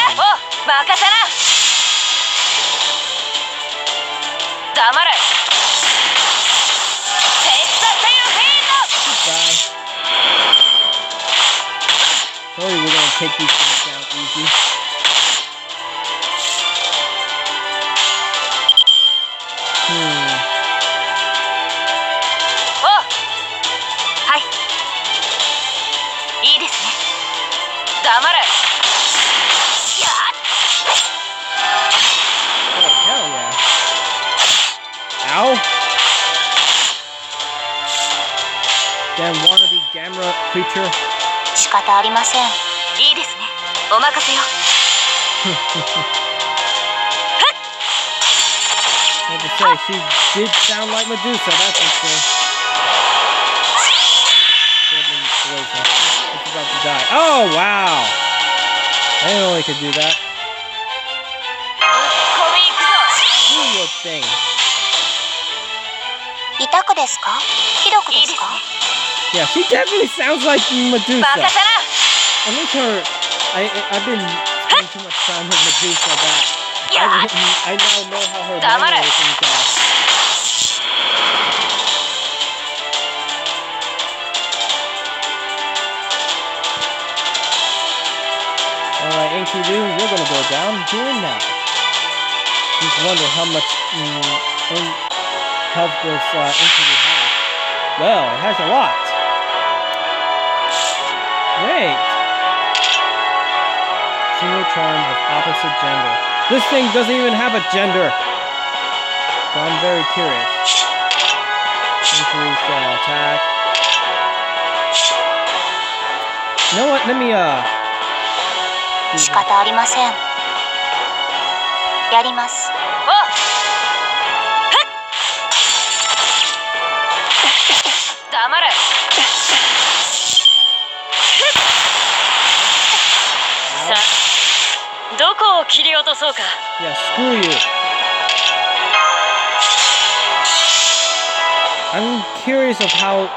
Goodbye. Told you we're gonna take these things down easy. Oh, hell yeah. Ow. Damn wannabe Gamera creature. 仕方ありません。いいですね。お任せよ。I have to say, she did sound like Medusa, that's for sure. It's about to die. Oh, wow! I didn't know he could do that. Do your thing. 痛くですか？ひどくですか？ Yeah, she definitely sounds like Medusa. At least her... I've been spending too much time with Medusa that I now know how her mannerisms are. Alright, Enkidu, you're gonna go down here now. Just wonder how much health this Enkidu has. Well, it has a lot. Great. Single charm of opposite gender. This thing doesn't even have a gender. So I'm very curious. Increase attack. You know what? Let me 仕方ありません。やります。黙れ。さあ、どこを切り落とそうか。Yeah, screw you. I'm curious of how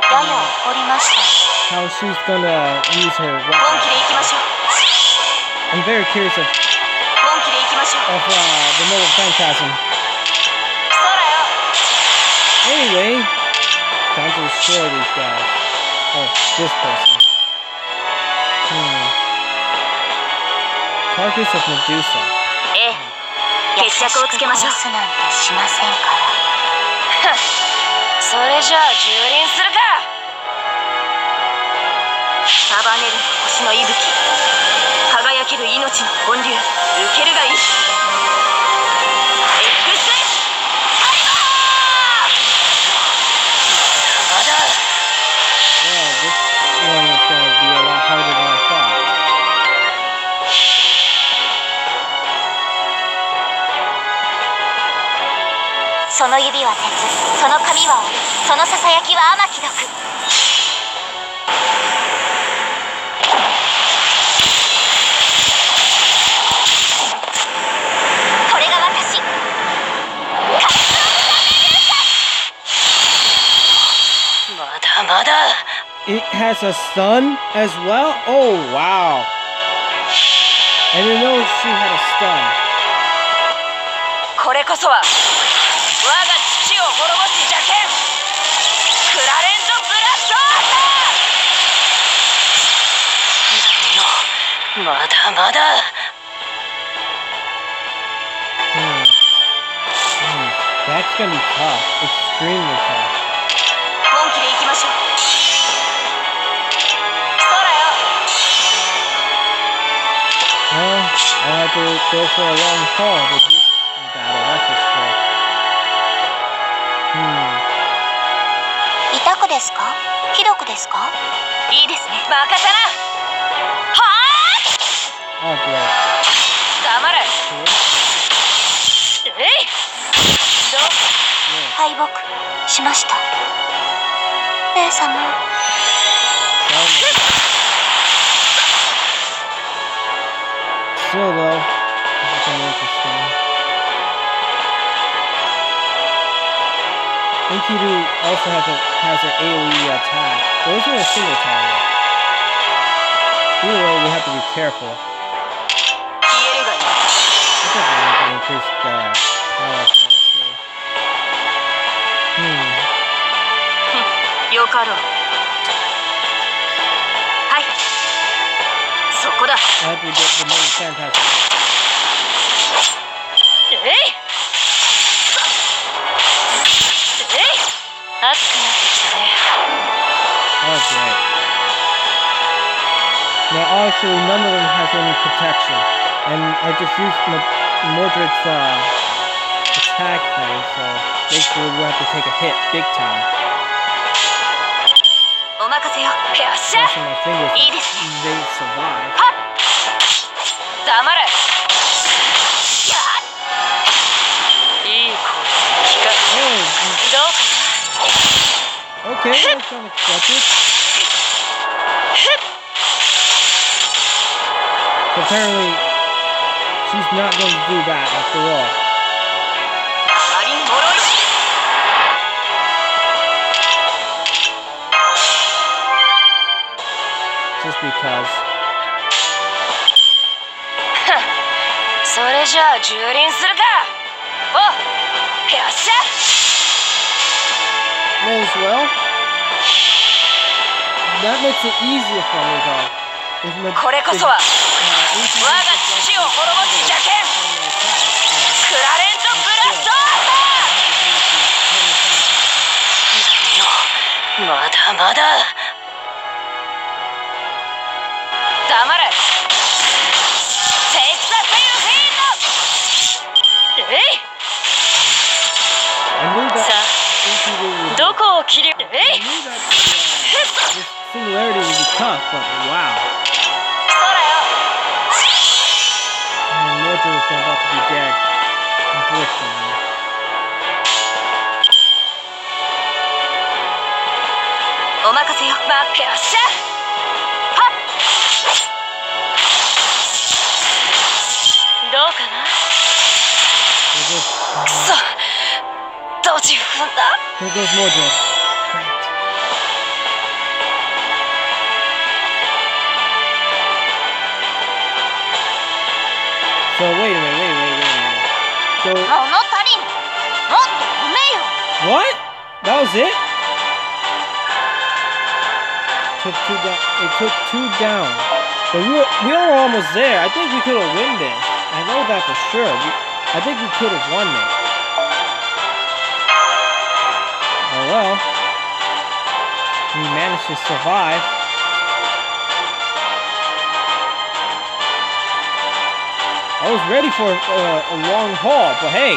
she's gonna use her weapon. I'm very curious of the Noble Phantasm. Anyway, time to destroy these guys. Oh, this person. Carcass of Medusa. 決着をつけましょう。なんてしませんから。それじゃあ蹂躙するか。束ねる星の息吹、輝ける命の本流、受けるがいい。エクステアリバー。まだ。Yeah, this one is going to be a lot harder than I thought. その指は鉄、その髪は折、そのささやきは天城毒。これが私。まだまだ。It has a stun as well? Oh, wow. I didn't know she had a stun. これこそは我が父を滅ぼす邪だまだ。That's gonna be tough. Extremely tough. 本気で行きましょう。空よ。Well, I'll have to go for a long haul with this battle, that's for sure. 痛くですか？ひどくですか？いいですね。任せな。はOh, great. あ！黙れ。えい。敗北しました。姉様。Still though, it's kind of interesting. Enkidu also has an AoE attack. Or is it a single target? Either way, we have to be careful. I definitely want to increase the power of it too. よかろう。はい。そこだ。I have to get the main fantastic. えい。熱くなってきたね。Oh, great. Now, actually, none of them has any protection. And I just used Mordred's attack thing, so basically we'll have to take a hit big time. お任せよ。よっしゃ。 Crossing my fingers いいですね。 they survive. はっ。黙れ。やっ。いい声聞かせ。どうかな。Okay, that's unexpected. So apparently, she's not going to do that after all. あまりに脆い。Just because. それじゃあ蹂躙するか。お、よっしゃ。 May as well. That makes it easier for me though. これこそは我が父を滅ぼす邪剣クラレントブラストアーサー。まだまだ。黙れ。テイクザフィールフィールド。えい。 I knew that さあどこを切り。えい。 this singularity would be tough, but wow. 空よ。 And Mordred is about to be dead, unfortunately. お任せよ。まっけよっしゃ。はっ。どうかな。くそ。ドジ踏んだ。 Here goes Mordred. Great. So wait a minute. So 物足りん。もっと褒めよ。 what? That was it? It took two down. But we were almost there. I think we could have won this. I know that for sure. I think we could have won it. Oh well. We managed to survive. I was ready for a long haul, but hey.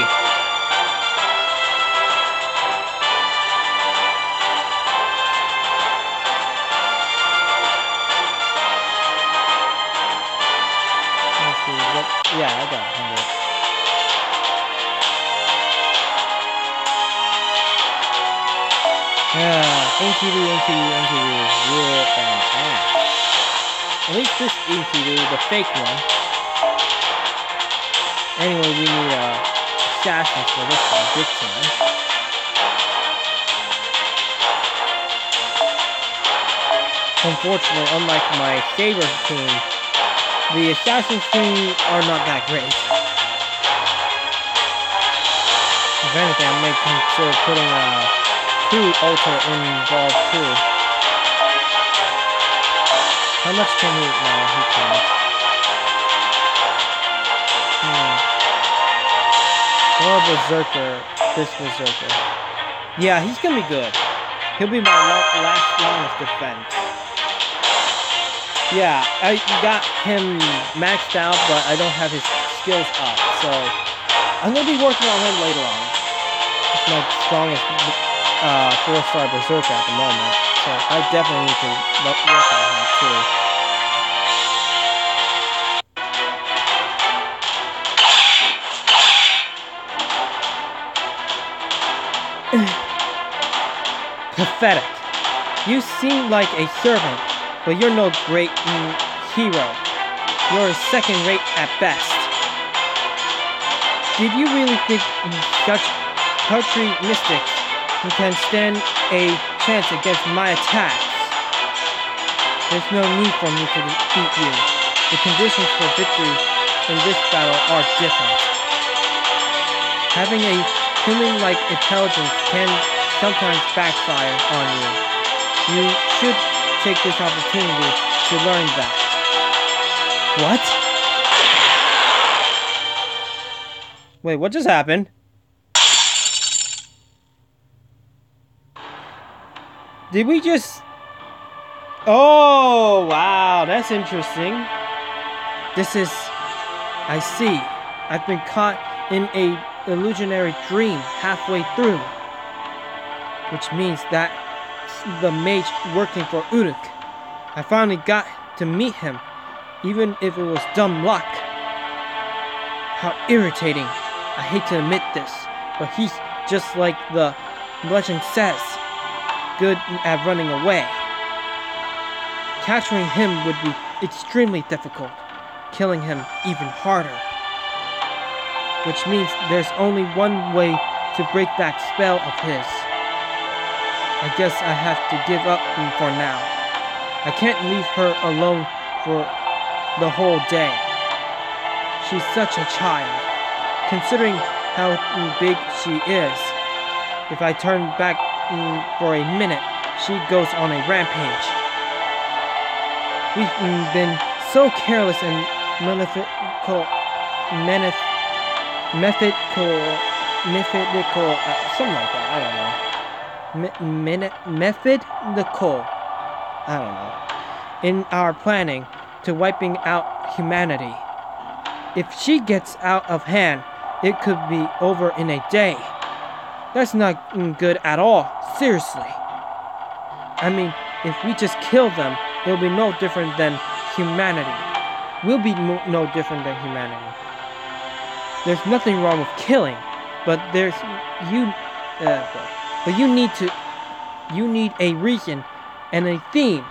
Let's see, yeah, I got 100. Yeah, Enkidu, you're an ass. At least this Enkidu, the fake one. Anyway, we need assassins for this one, big time. Unfortunately, unlike my Saber team, the Assassin's team are not that great. If anything, I may consider putting a crew altar involved too. How much can he? No, he can't. Or Berserker. This Berserker. Yeah, he's gonna be good. He'll be my last line of defense. Yeah, I got him maxed out, but I don't have his skills up, so I'm gonna be working on him later on. He's my strongest 4-star Berserker at the moment, so I definitely need to work on him too. Pathetic. You seem like a servant, but you're no great hero. You're second-rate at best. Did you really think such country mystics can stand a chance against my attacks? There's no need for me to defeat you. The conditions for victory in this battle are different. Having a human-like intelligence can sometimes backfire on you. You should take this opportunity to learn that. What? Wait, what just happened? Did we just... Oh, wow, that's interesting. This is... I see. I've been caught in a illusionary dream halfway through. Which means that the mage working for Uruk. I finally got to meet him, even if it was dumb luck. How irritating. I hate to admit this, but he's just like the legend says, good at running away. Capturing him would be extremely difficult, killing him even harder. Which means there's only one way to break that spell of his. I guess I have to give up for now. I can't leave her alone for the whole day. She's such a child. Considering how big she is, if I turn back for a minute, she goes on a rampage. We've been so careless and methodical, something like that, I don't know. Methodical, I don't know, in our planning to wiping out humanity. If she gets out of hand, it could be over in a day. That's not good at all, seriously. I mean, if we just kill them, it'll be no different than humanity. We'll be no different than humanity. There's nothing wrong with killing, but you need a reason and a theme.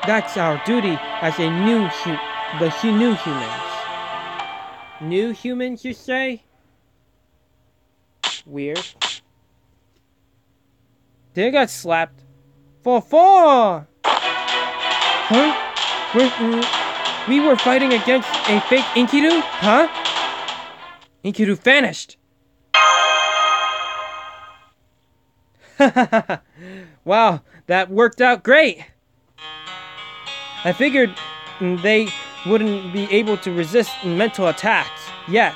That's our duty as a new humans. New humans, you say? Weird. They got slapped. For 4! Huh? We were fighting against a fake Enkidu? Huh? Enkidu vanished. Wow, that worked out great. I figured they wouldn't be able to resist mental attacks yet.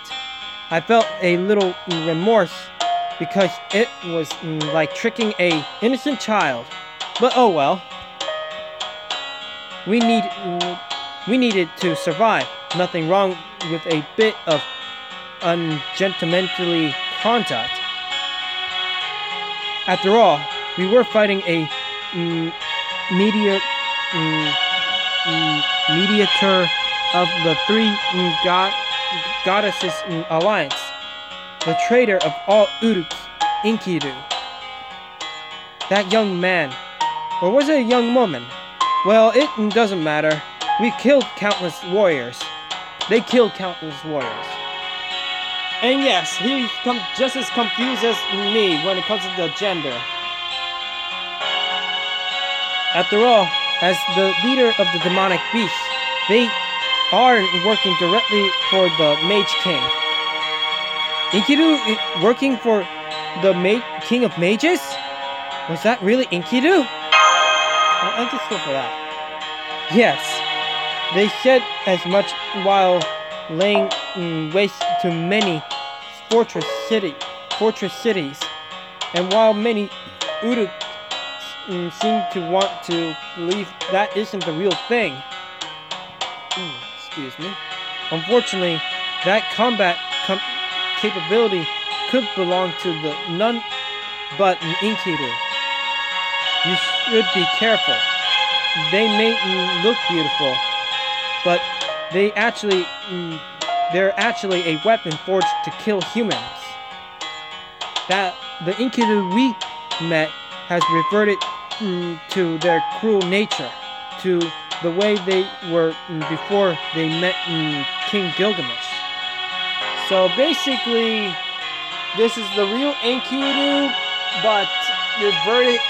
I felt a little remorse because it was like tricking a innocent child. But oh well. We needed to survive. Nothing wrong with a bit of ungentlemanly conduct. After all, we were fighting a mediator of the three goddesses alliance, the traitor of all Uruks, Enkidu. That young man, or was it a young woman? Well, it doesn't matter. We killed countless warriors. They killed countless warriors. And yes, he's just as confused as me when it comes to the gender. After all, as the leader of the demonic beasts, they are working directly for the Mage King. Enkidu working for the King of Mages? Was that really Enkidu? I'll just go for that. Yes, they said as much while laying waste to many fortress cities. And while many Udu seem to want to believe that isn't the real thing, excuse me, unfortunately, that combat capability could belong to the none but an Enkidu. You should be careful. They may look beautiful, but they're actually a weapon forged to kill humans. That the Enkidu we met has reverted to their cruel nature, to the way they were before they met King Gilgamesh. So basically, this is the real Enkidu, but reverted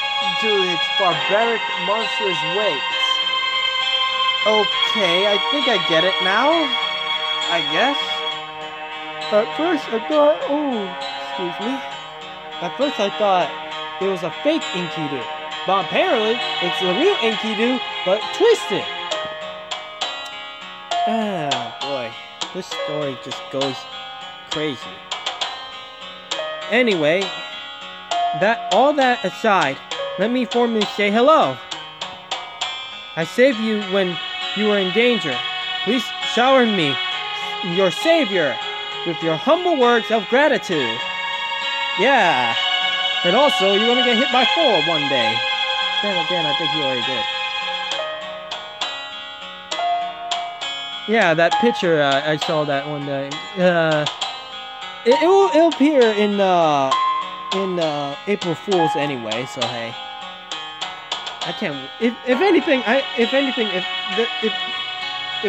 to its barbaric, monstrous ways. Okay, I think I get it now. I guess. At first I thought, excuse me. At first I thought it was a fake Enkidu, but apparently it's the real Enkidu, but twisted. Ah, boy, this story just goes crazy. Anyway, all that aside, let me formally say hello. I saved you when you were in danger. Please shower me, your savior, with your humble words of gratitude. Yeah. And also, you're gonna get hit by 4 one day. Then again, I think you already did. Yeah, that picture, I saw that one day. It'll appear in April Fool's anyway, so hey. I can't. If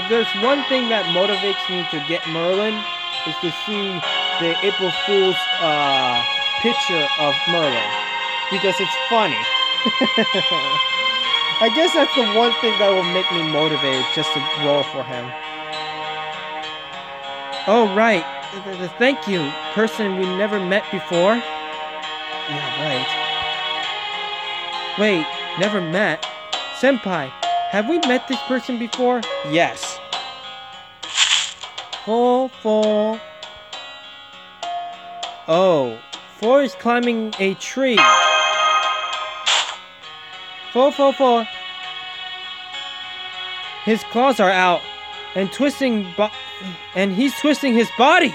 there's one thing that motivates me to get Merlin, is to see the April Fool's picture of Merlin, because it's funny. I guess that's the one thing that will make me motivated just to roll for him. Oh right, thank you, person we never met before. Yeah, right. Wait, never met? Senpai, have we met this person before? Yes. 4. Oh, 4 is climbing a tree. 4. His claws are out and he's twisting his body.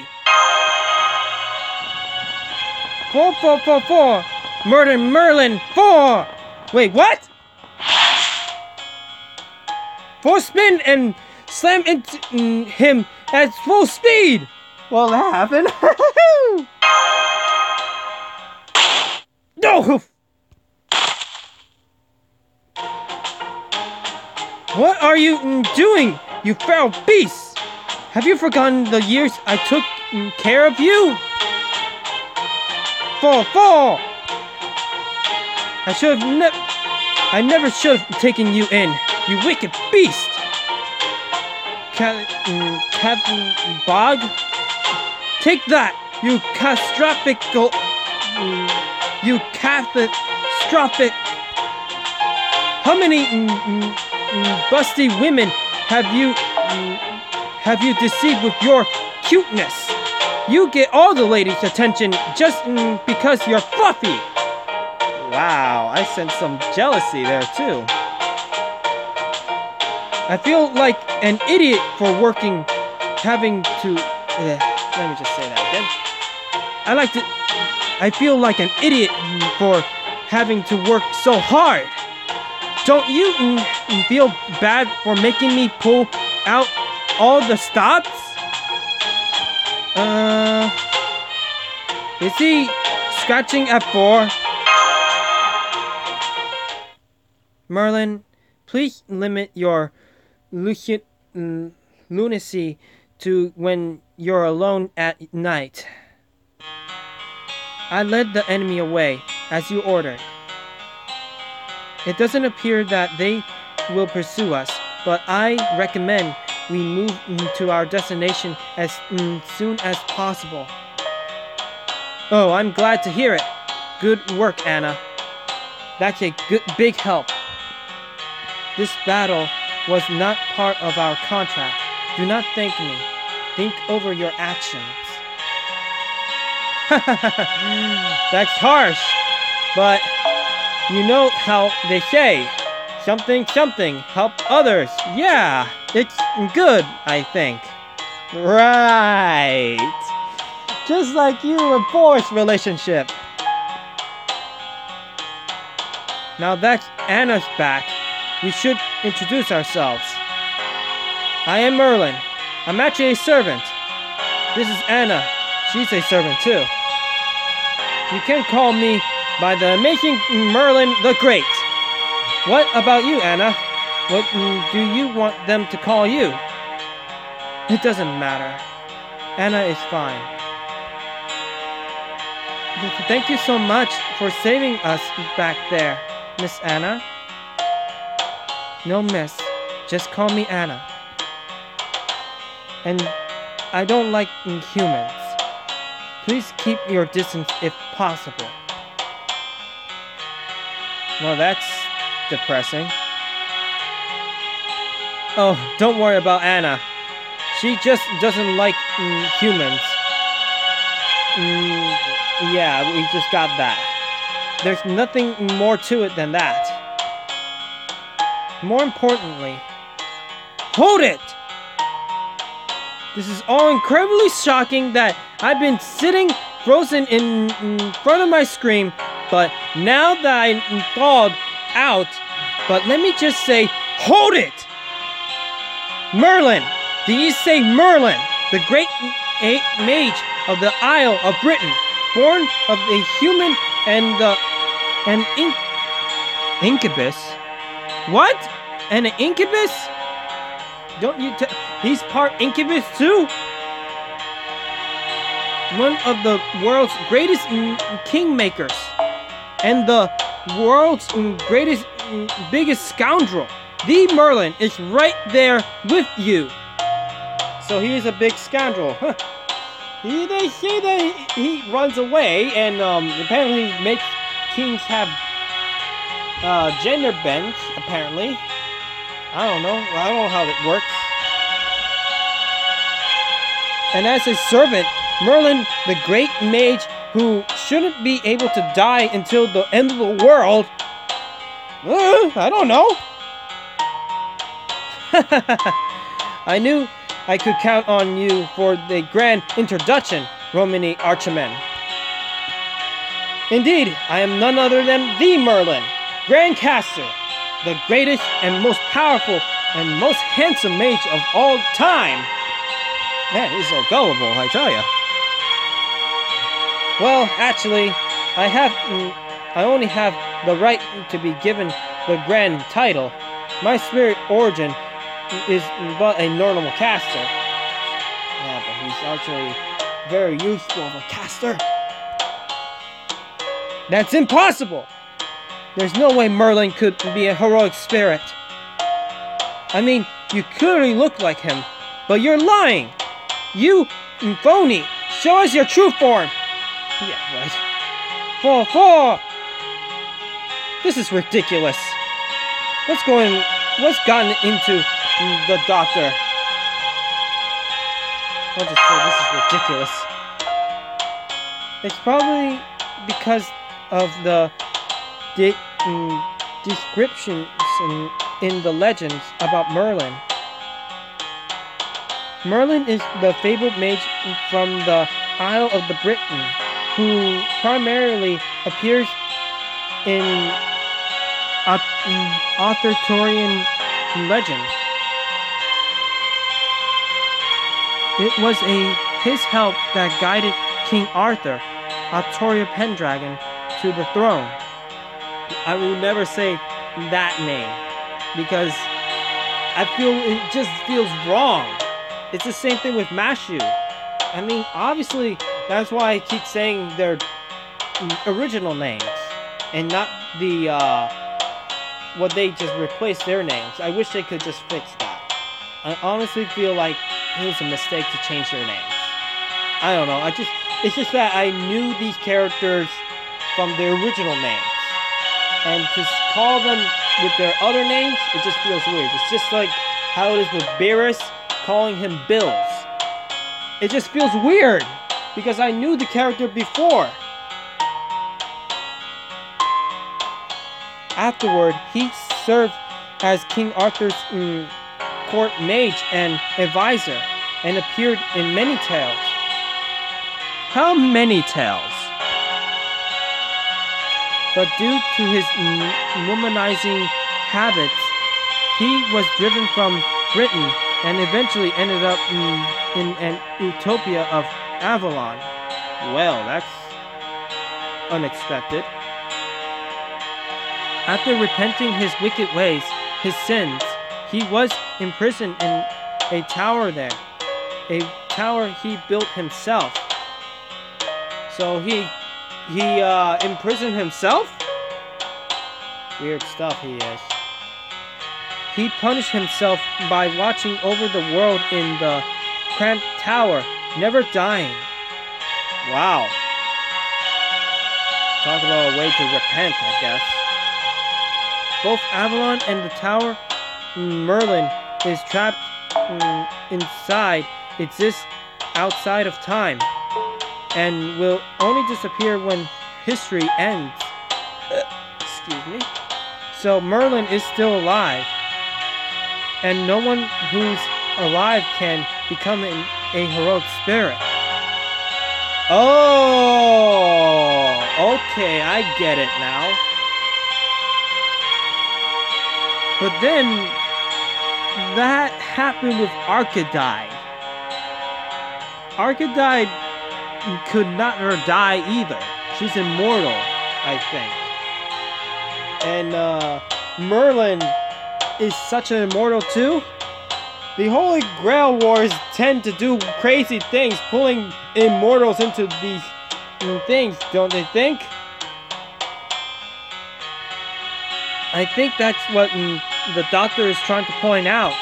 4. Murder Merlin 4. Wait, what? 4 spin and slam into him at full speed. Well, that happened. No. What are you doing, you feral beast? Have you forgotten the years I took care of you? 4. I never should have taken you in, you wicked beast. Captain Bog? Take that, you catastrophic. How many busty women have you deceived with your cuteness? You get all the ladies' attention just because you're fluffy. Wow, I sense some jealousy there too. I feel like an idiot for having to. Let me just say that again. I feel like an idiot for having to work so hard. Don't you feel bad for making me pull out all the stops? Is he scratching at 4? Merlin, please limit your lunacy to when you're alone at night. I led the enemy away, as you ordered. It doesn't appear that they will pursue us, but I recommend we move to our destination as soon as possible. Oh, I'm glad to hear it. Good work, Anna. That's a big help. This battle was not part of our contract. Do not thank me. Think over your actions. That's harsh, but you know how they say, something, something, help others. Yeah, it's good, I think. Right. Just like you and Forrest's relationship. Now that Anna's back, we should introduce ourselves. I am Merlin. I'm actually a servant. This is Anna. She's a servant too. You can call me by the amazing Merlin the Great. What about you, Anna? What do you want them to call you? It doesn't matter. Anna is fine. Thank you so much for saving us back there, Miss Anna. No, miss. Just call me Anna. And I don't like humans. Please keep your distance if possible. Well, that's depressing. Oh, don't worry about Anna. She just doesn't like humans. Yeah, we just got that. There's nothing more to it than that. More importantly, hold it! This is all incredibly shocking that I've been sitting frozen in front of my screen, but now that I'm thawed out, but let me just say, hold it! Merlin! Did you say Merlin, the great mage of the Isle of Britain, born of a human and an incubus? What? And an incubus? Don't you he's part incubus too? One of the world's greatest kingmakers. And the world's greatest, biggest scoundrel. The Merlin is right there with you. So he is a big scoundrel. Huh. They say that he runs away and apparently makes kings have gender bends, apparently. I don't know how that works. And as a servant, Merlin, the great mage who shouldn't be able to die until the end of the world. I don't know. I knew I could count on you for the grand introduction, Romany Archman. Indeed, I am none other than the Merlin, Grand Caster, the greatest and most powerful and most handsome mage of all time. Man, he's so gullible, I tell ya. Well, actually, I only have the right to be given the grand title. My spirit origin is but a normal caster. Yeah, but he's actually very useful of a caster. That's impossible! There's no way Merlin could be a heroic spirit. I mean, you clearly look like him, but you're lying! You phony! Show us your true form! Yeah, right. 4-4! This is ridiculous. What's gotten into the doctor? I'll just say this is ridiculous. It's probably because of the descriptions in the legends about Merlin. Merlin is the fabled mage from the Isle of the Britain, who primarily appears in Arthurian legend. It was his help that guided King Arthur, Artoria Pendragon, to the throne. I will never say that name because I feel it just feels wrong. It's the same thing with Mashu. I mean, obviously, that's why I keep saying their original names and not the what they just replaced their names. I wish they could just fix that. I honestly feel like it was a mistake to change their names. I don't know. It's just that I knew these characters from their original names, and to call them with their other names, it just feels weird. It's just like how it is with Beerus calling him Bills. It just feels weird. because I knew the character before. Afterward, he served as King Arthur's court mage and advisor, and appeared in many tales. How many tales? But due to his womanizing habits, he was driven from Britain and eventually ended up in an utopia of Avalon. Well, that's unexpected. After repenting his wicked ways, his sins, he was imprisoned in a tower there. A tower he built himself. So he imprisoned himself? Weird stuff he is. He punished himself by watching over the world in the cramped tower, never dying. Wow. Talk about a way to repent, I guess. Both Avalon and the tower Merlin is trapped inside exists outside of time and will only disappear when history ends. Excuse me. So Merlin is still alive, and no one who's alive can become a heroic spirit. Oh, okay, I get it now. But then, that happened with Arcadide. Arcadide could not die either. She's immortal, I think. And Merlin is such an immortal too. The Holy Grail Wars tend to do crazy things, pulling immortals into these things, don't they think? I think that's what the Doctor is trying to point out.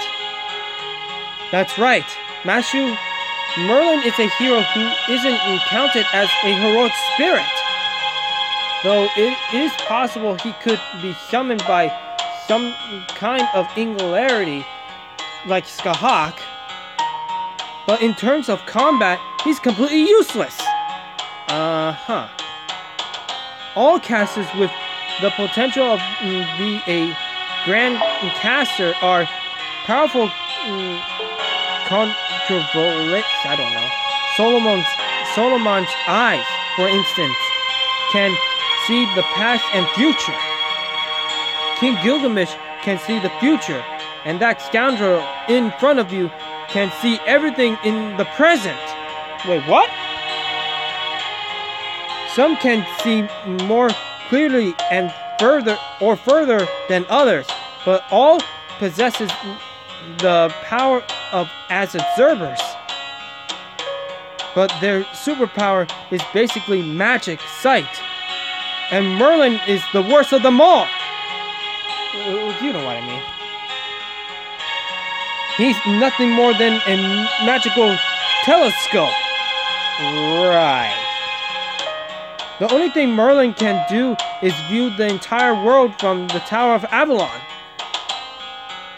That's right. Mashu, Merlin is a hero who isn't counted as a heroic spirit. Though it is possible he could be summoned by some kind of singularity, like Skahak. But in terms of combat, he's completely useless. All casters with the potential of be a grand caster are powerful controversialists. I don't know. Solomon's eyes, for instance, can see the past and future. King Gilgamesh can see the future, and that scoundrel in front of you can see everything in the present. Wait, what? Some can see more clearly and further than others, but all possesses the power of as observers. But their superpower is basically magic sight. And Merlin is the worst of them all. You know what I mean. He's nothing more than a magical telescope. Right. The only thing Merlin can do is view the entire world from the Tower of Avalon.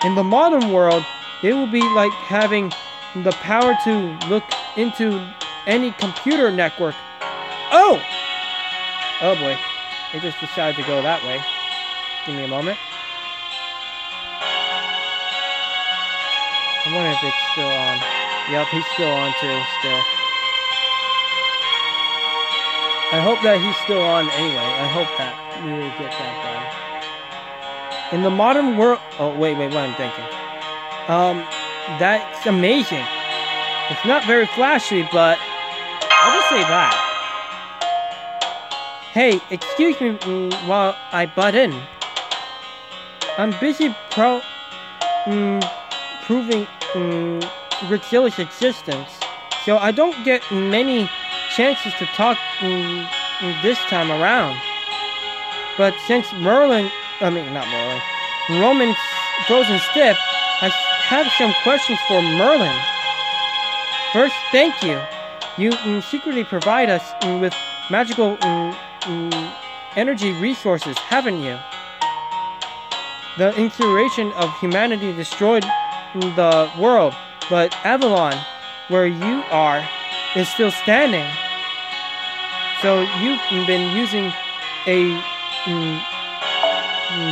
In the modern world, it will be like having the power to look into any computer network. Oh! Oh boy. They just decided to go that way. Give me a moment. I wonder if it's still on. Yep, he's still on too, still. I hope that he's still on anyway. I hope that we will get that done. In the modern world... Oh, wait, what I'm thinking. That's amazing. It's not very flashy, but I'll just say that. Hey, excuse me while I butt in. I'm busy proving Rixilla's existence, so I don't get many chances to talk this time around. But since Roman's frozen stiff, I have some questions for Merlin. First, thank you. You secretly provide us with magical energy resources, haven't you? The insurrection of humanity destroyed the world, but Avalon, where you are, is still standing. So you've been using a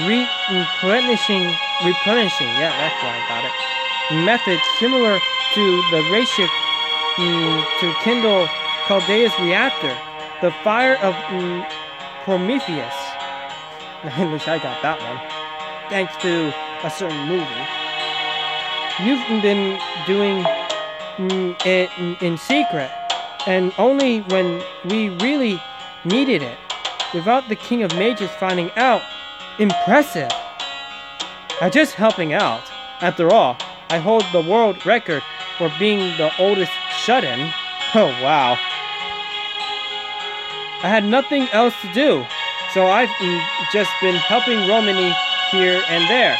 replenishing, yeah, that's why I got it, method similar to the ratio to kindle Chaldea's reactor, the fire of Prometheus. I wish I got that one, thanks to a certain movie. You've been doing it in secret, and only when we really needed it, without the King of Mages finding out. Impressive! I'm just helping out. After all, I hold the world record for being the oldest shut-in. Oh wow. I had nothing else to do, so I've just been helping Romany here and there.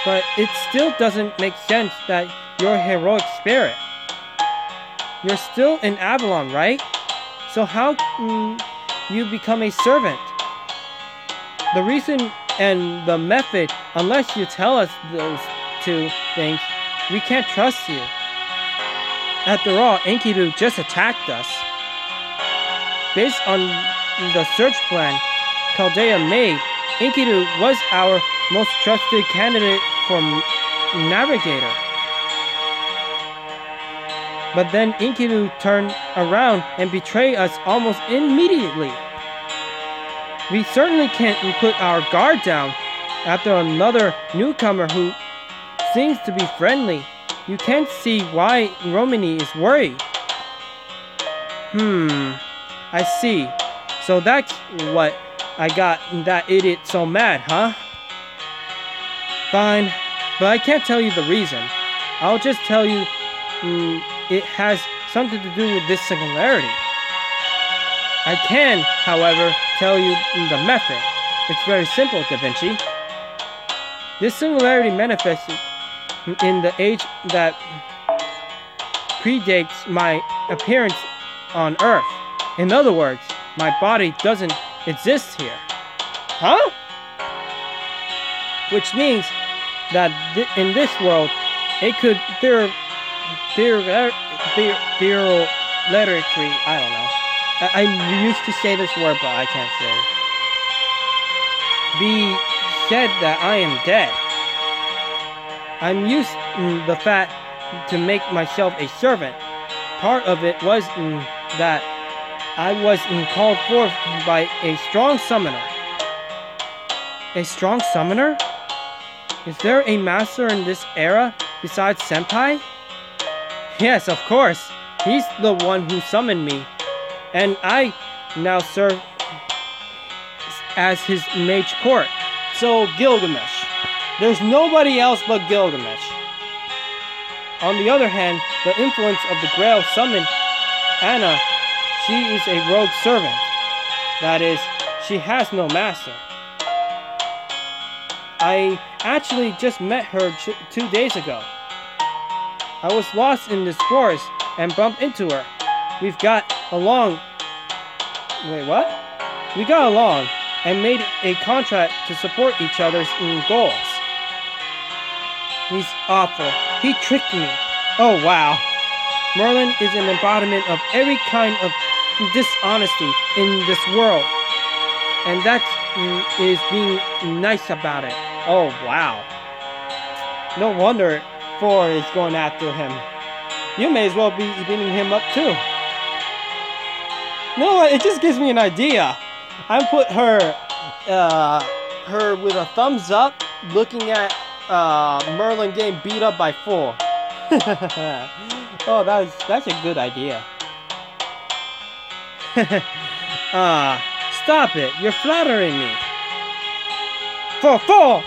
But it still doesn't make sense that your heroic spirit. You're still in Avalon, right? So how you become a servant? The reason and the method, unless you tell us those two things, we can't trust you. After all, Enkidu just attacked us. Based on the search plan Chaldea made, Enkidu was our most trusted candidate for navigator. But then Enkidu turned around and betrayed us almost immediately. We certainly can't put our guard down after another newcomer who seems to be friendly. You can't see why Romany is worried. I see. So that's what I got that idiot so mad, huh? Fine, but I can't tell you the reason. I'll just tell you it has something to do with this singularity. I can, however, tell you the method. It's very simple, Da Vinci. This singularity manifests in the age that predates my appearance on Earth. In other words, my body doesn't exist here. Huh? Which means that in this world, it could theoretically, I don't know. I used to say this word, but I can't say it. Be said that I am dead. I'm used the fact to make myself a servant. Part of it was that I was called forth by a strong summoner. A strong summoner? Is there a master in this era besides Senpai? Yes, of course. He's the one who summoned me. And I now serve as his mage court. So Gilgamesh. There's nobody else but Gilgamesh. On the other hand, the influence of the Grail summoned Anna. She is a rogue servant. That is, she has no master. I actually just met her 2 days ago. I was lost in this forest and bumped into her. We've got along. Wait, what? We got along and made a contract to support each other's goals. He's awful. He tricked me. Oh, wow. Merlin is an embodiment of every kind of dishonesty in this world. And that is being nice about it. Oh, wow. No wonder Thor is going after him. You may as well be beating him up too. You know what? It just gives me an idea. I put her with a thumbs up, looking at Merlin getting beat up by Thor. Oh, that's a good idea. Stop it! You're flattering me. Thor!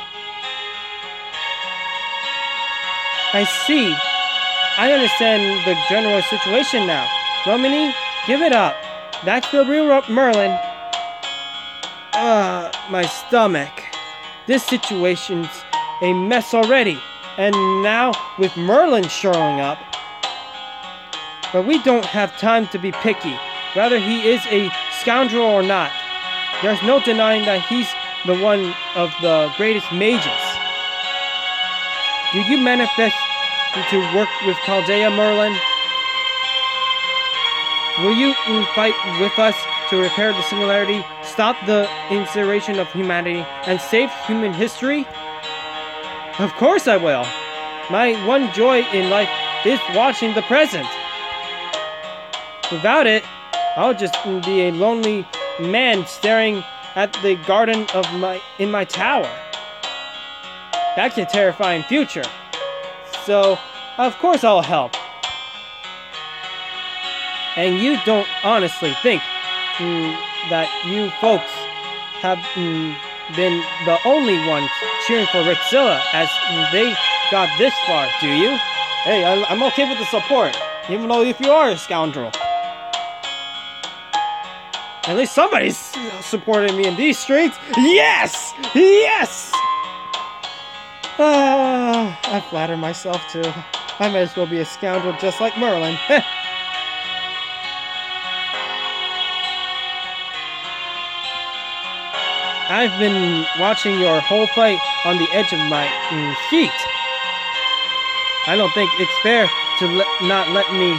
I see. I understand the general situation now. Romany, give it up. That's the real Merlin. My stomach. This situation's a mess already. And now with Merlin showing up. But we don't have time to be picky. Whether he is a scoundrel or not. There's no denying that he's the one of the greatest mages. Did you manifest to work with Chaldea, Merlin? Will you fight with us to repair the singularity, stop the incineration of humanity, and save human history? Of course I will. My one joy in life is watching the present. Without it, I'll just be a lonely man staring at the garden in my tower. That's a terrifying future. So, of course I'll help. And you don't honestly think that you folks have been the only ones cheering for Rixzilla as they got this far, do you? Hey, I'm okay with the support, even though if you are a scoundrel. At least somebody's supporting me in these streets. Yes! Yes! I flatter myself too. I might as well be a scoundrel just like Merlin. I've been watching your whole fight on the edge of my seat. I don't think it's fair to not let me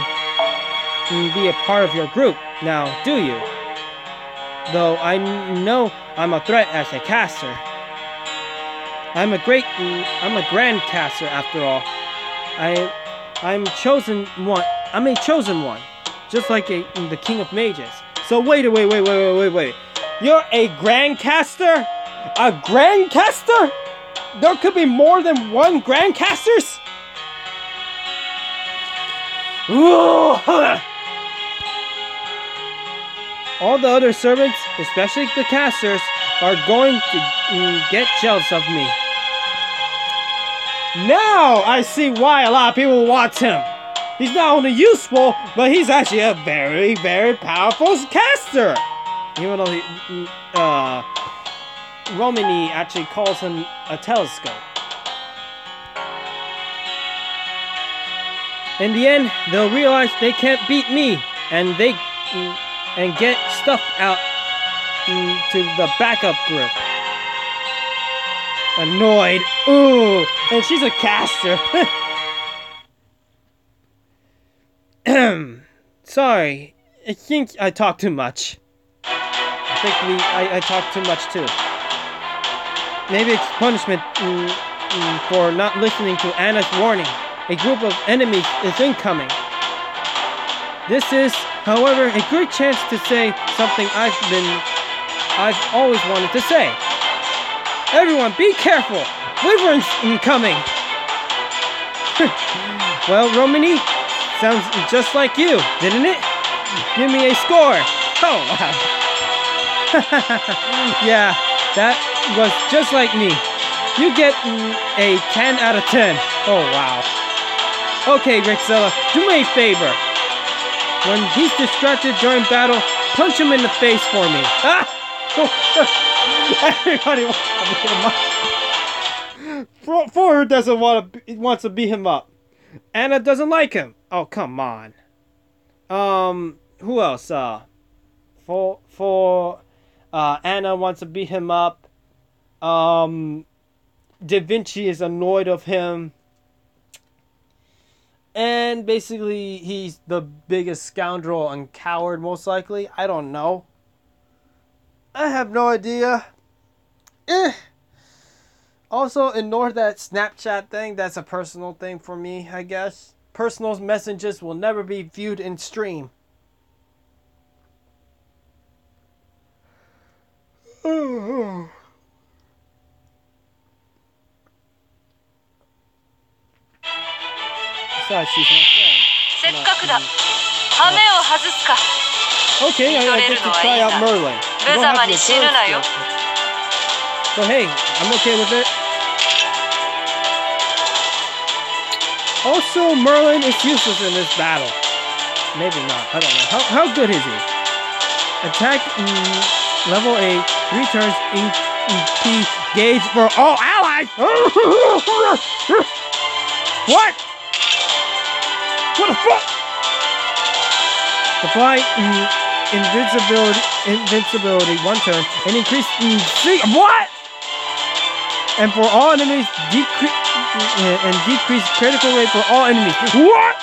be a part of your group now, do you? Though I know I'm a threat as a caster. I'm a grand caster after all. I'm a chosen one, just like the King of Mages. So wait. You're a grand caster? A grand caster? There could be more than one grand casters? All the other servants, especially the casters, are going to get jealous of me. Now I see why a lot of people want him. He's not only useful, but he's actually a very, very powerful caster. Even though Romani actually calls him a telescope. In the end, they'll realize they can't beat me, and get stuffed out to the backup group. Annoyed. Ooh, and she's a caster. Sorry, I think I talk too much. I talk too much too. Maybe it's punishment for not listening to Anna's warning. A group of enemies is incoming. This is, however, a great chance to say something I've always wanted to say. Everyone, be careful! Wyvern's incoming! Well, Romani, sounds just like you, didn't it? Give me a score! Oh, wow. Yeah, that was just like me. You get a 10 out of 10. Oh, wow. Okay, Rixzilla, do me a favor. When he's distracted during battle, punch him in the face for me. Ah! Everybody wants to beat him up. Ford doesn't wants to beat him up. Anna doesn't like him. Oh, come on. Who else? Anna wants to beat him up. Da Vinci is annoyed of him. And basically, he's the biggest scoundrel and coward, most likely. I don't know. I have no idea. Also, ignore that Snapchat thing. That's a personal thing for me, I guess. Personal messages will never be viewed in stream. Besides, she's my friend. せっかくだ。羽目を外すか。 Okay, I get to try out Merlin. You don't have to first, but hey, I'm okay with it. Also, Merlin is useless in this battle. Maybe not. I don't know. How good is he? Attack level 8. 3 turns engage for all allies. What? What the fuck? Apply invincibility 1 turn and increase what? And for all enemies, decrease critical rate for all enemies. What?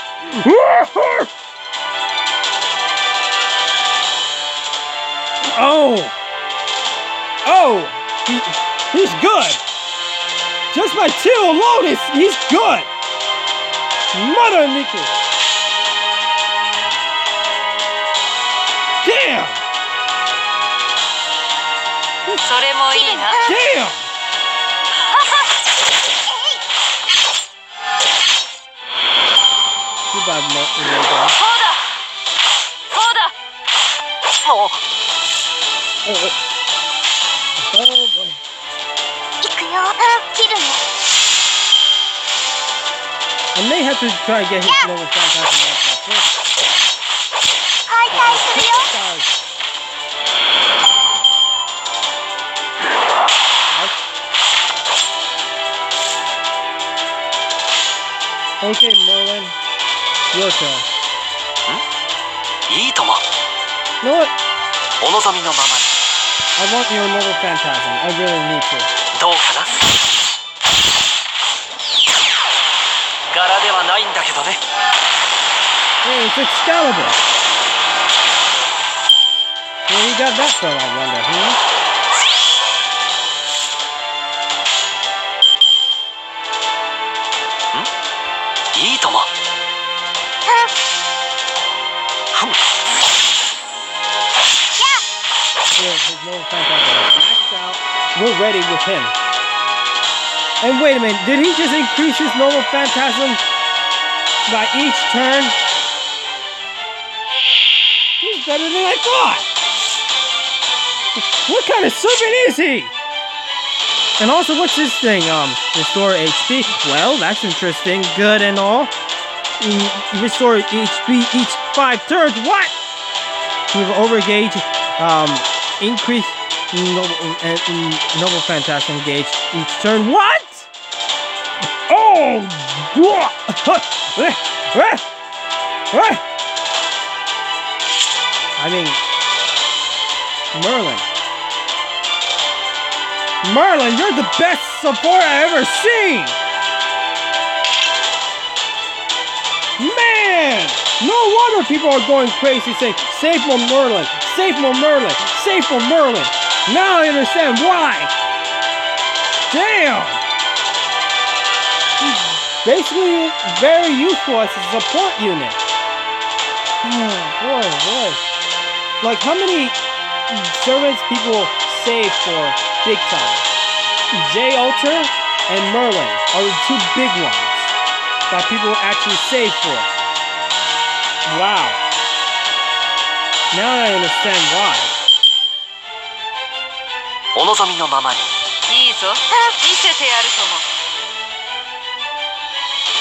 Oh! Oh! He's good! Just by two alone, he's good! Mother Niku! Damn! それもいいな。 Damn! Goodbye, Morgan. そうだもう Oh, boy. 行くよ。切るね。 I may have to try and get his noble phantasm up there first. 解体するよ。 Okay, Merlin. Your turn. いいとも。 You know what? お望みのままに。 I want your noble phantasm. I really need to. どうかな。柄ではないんだけどね。 Hey, it's Excalibur. Where he got that from, I wonder, hmm? いいとも。Yeah, his noble phantasm is maxed out. We're ready with him. And wait a minute, did he just increase his noble phantasm by each turn? He's better than I thought! What kind of servant is he? And also, what's this thing? Restore HP? Well, that's interesting. Good and all. Restore HP each 5 turns. What? With overgauge, increase noble phantasm gauge each turn. What? Oh! I mean, Merlin, you're the best support I've ever seen! Man! No wonder people are going crazy saying, save more Merlin, save more Merlin, save more Merlin. Now I understand why! Damn! He's basically very useful as a support unit. Oh, boy. Like, how many servants people save for big time? J Alter and Merlin are the 2 big ones that people actually save for. Wow. Now I understand why. お望みのままに。いいぞ。見せてやるとも。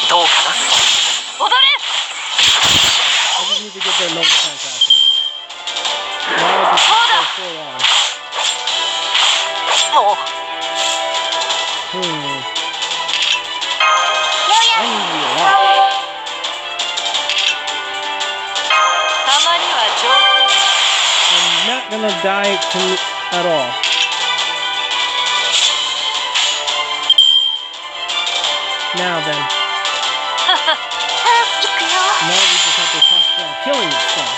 どうかな。踊れ。 I just need to get their noble phantasm. Now it's so long. もう。I need you a lot. たまには上 I'm not gonna die at all. Now then. 手。行くよ。 Now we just have to concentrate on killing this stuff.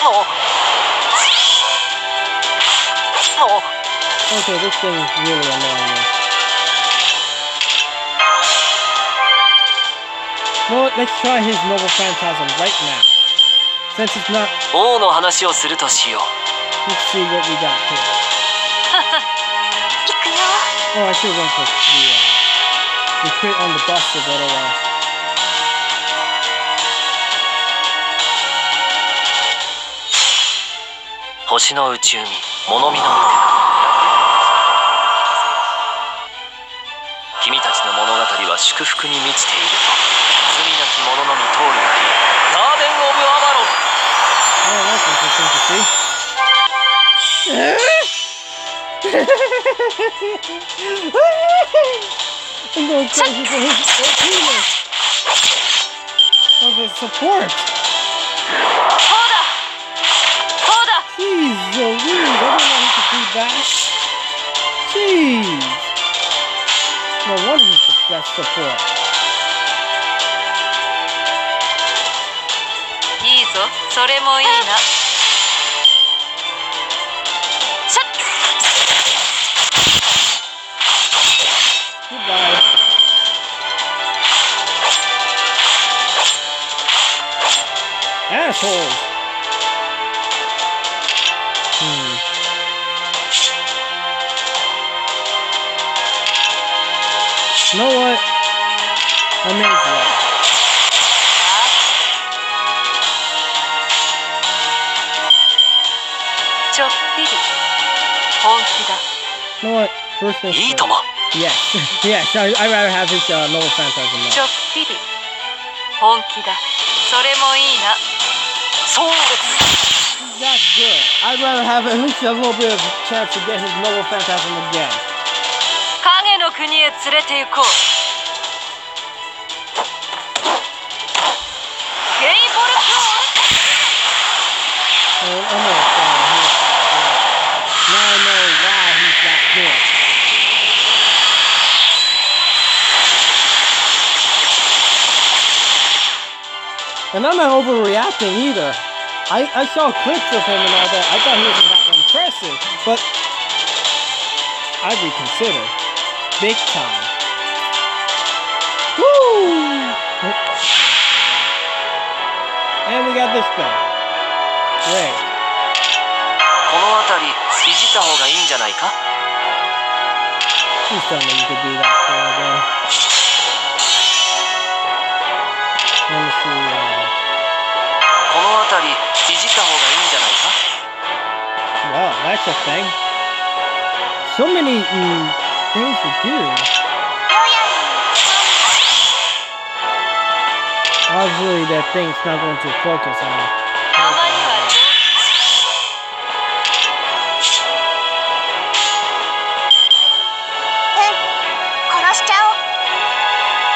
もう。Okay, this thing is really annoying me. You know what? Let's try his noble phantasm right now. Since it's not... 王の話をするとしよう。 Let's see what we got here. 行くよ。 Oh, I should have went for the crit on the boss a little while. 星の内海、物見の向君たちの物語は祝福に満ちていると罪なき者のみ通るがいい。ガーデン・オブ・アバロン。 Oh, that's interesting to see. I'm going crazy for his OPness of his support. そうだ。そうだ。 Jeez Louise, I didn't know he could do that. Jeez. No wonder he's the best support. ぞ、それもいいな。シャッ。 Goodbye. Assholes. You know what? I may as well. ちょっぴり本気だ。 You know what? First things いい first. とも。 Yes. Yes. I'd rather have his Noble Phantasm now. ちょっぴり本気だ。それもいいな。そうです。 He's that good. I'd rather have at least a little bit of chance to get his Noble Phantasm again. 影の国へ連れて行こう。ゲイボルト。 I know it's Now I know why he's that good. And I'm not overreacting either. I saw clips of him and all that. I thought he wasn't that impressive, but I'd reconsider. Big time. Woo! And we got this thing. Great. この辺りいじった方がいいんじゃないか。 Please tell me you could do that thing again. Let me see. この辺りいじった方がいいんじゃないか。 Wow, that's a thing. So many things to do. Obviously, that thing's not going to focus on. たまには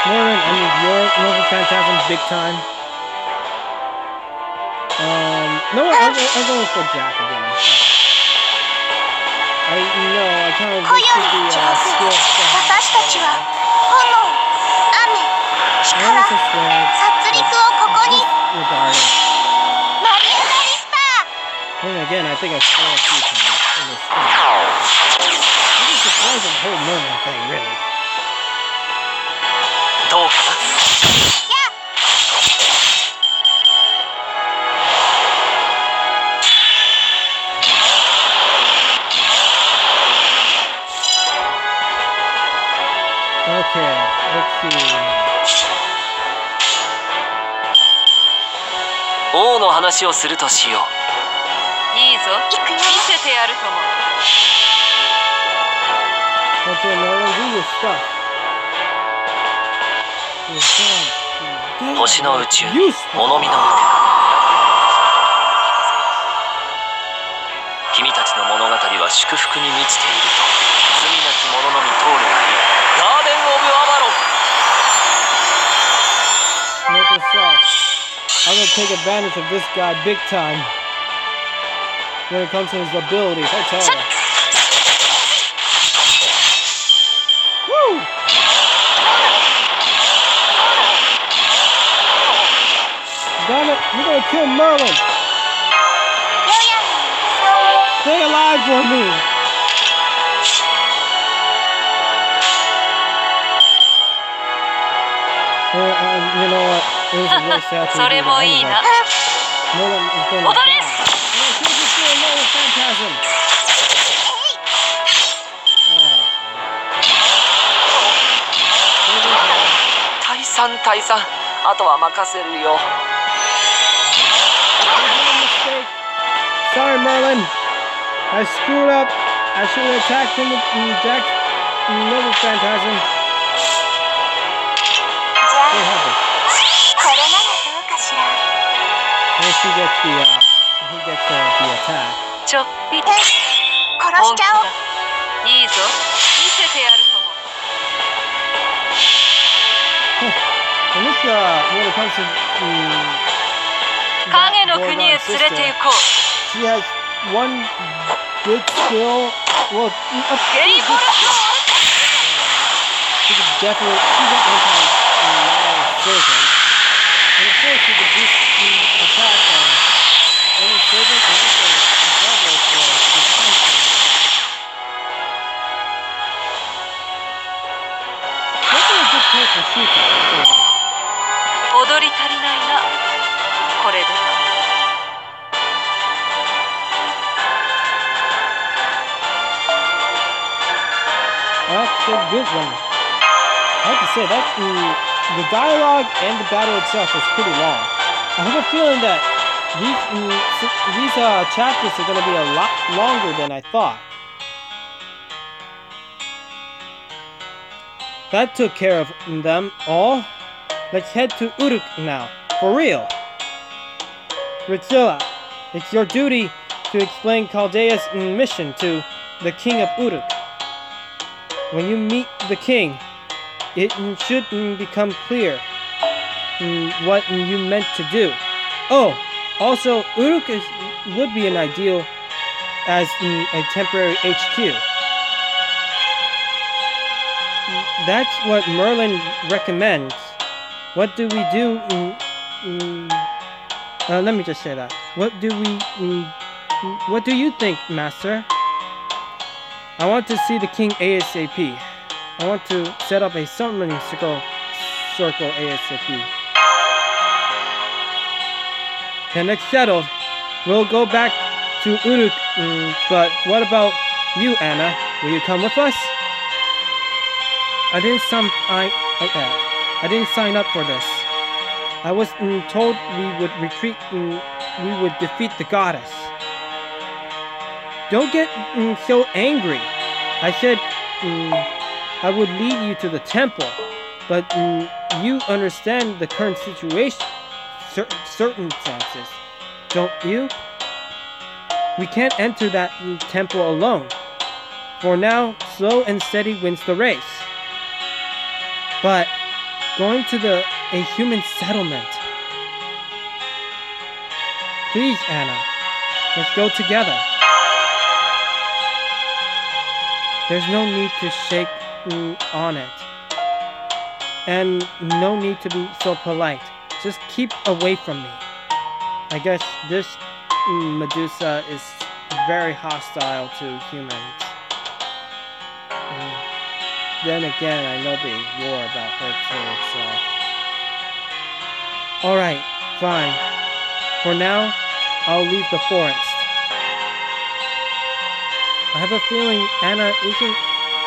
Norman, I need your Noble Phantasm big time. No, I'm going for Jack again. I kind of wish the skill stuff. Regardless. And again, I think I saw a few times in this thing. I'm just surprised at the whole Merman thing, really. どうかな。 Okay, let's see. 王の話をするとしよう。いいぞ。見せてやるとも。 Okay, Merlin, do your stuff. 星の宇宙、 Useful. 物見の腕。君たちの物語は祝福に満ちていると罪なき者のみ通るがいい。ガーデン・オブ・アバロン。 Note this off. I'm gonna take advantage of this guy big time when it comes to his abilities, I tell you. Woo! Damn it, you're gonna kill Merlin! Stay alive for me! You know what? It was a waste to have to それ do も that いい anyway. な。 Merlin is gonna 踊 die. れ。 And I should just do a Noble Phantasm.退散。あとは任せるよ。 Mistake. Sorry, Merlin. I screwed up. I should have attacked him with Jack's Noble Phantasm. What happened? Once he gets the attack. ちょっぴり本気だ。いいぞ。見せてやるとも。 And this, when it comes to 影の国へ連れて行こう。 she has one good skill. Well, a ゲイボルト。 she could definitely. She's an anti-surgeon. And of course, she could boost the attack on good one. I have to say that the dialogue and the battle itself was pretty long. I have a feeling that these chapters are going to be a lot longer than I thought. That took care of them all. Let's head to Uruk now. For real. Ritzilla, it's your duty to explain Chaldea's mission to the king of Uruk. When you meet the king, it should become clear what you meant to do. Oh, also, Uruk would be an ideal as a temporary HQ. That's what Merlin recommends. What do we do? Let me just say that. What do you think, Master? I want to see the king ASAP. I want to set up a summoning circle ASAP. Connect settled. We'll go back to Uruk, but what about you, Anna? Will you come with us? I didn't sign up for this. I was told we would retreat and we would defeat the goddess. Don't get so angry. I said I would lead you to the temple, but you understand the current situation, circumstances, don't you? We can't enter that temple alone. For now, slow and steady wins the race. But going to a human settlement. Please, Anna, let's go together. There's no need to shake on it. And no need to be so polite. Just keep away from me. I guess this Medusa is very hostile to humans. Then again, I know they war about her too, so... Alright, fine. For now, I'll leave the forest. I have a feeling Anna isn't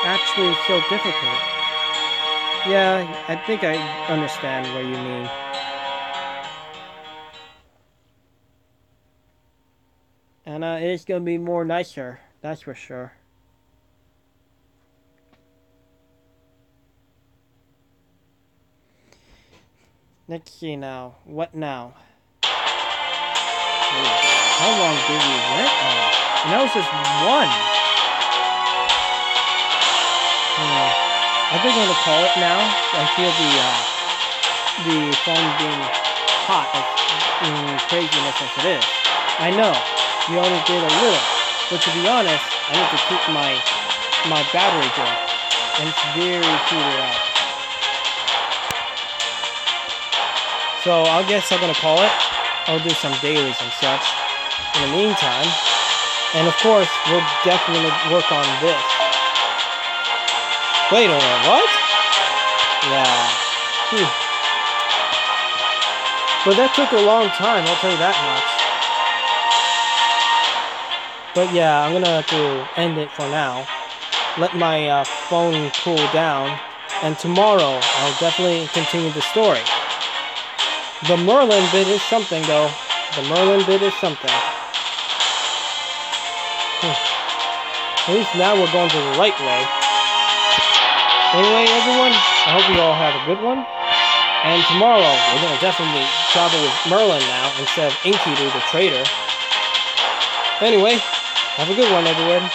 actually so difficult. Yeah, I think I understand what you mean. Anna is gonna be more nicer, that's for sure. Let's see now. What now? How long did we went on? And that was just one. I think I'm gonna call it now. I feel the phone being hot as craziness as it is. I know we only did a little, but to be honest, I need to keep my battery good, and it's very heated up. So I guess I'm gonna call it. I'll do some dailies and such in the meantime. And of course, we'll definitely work on this. Wait a minute, what? Yeah. But that took a long time, I'll tell you that much. But yeah, I'm gonna have to end it for now. Let my phone cool down. And tomorrow, I'll definitely continue the story. The Merlin bit is something, though. The Merlin bit is something. At least now we're going to the right way. Anyway, everyone, I hope you all have a good one. And tomorrow, we're going to definitely travel with Merlin now instead of Enkidu, the traitor. Anyway, have a good one, everyone.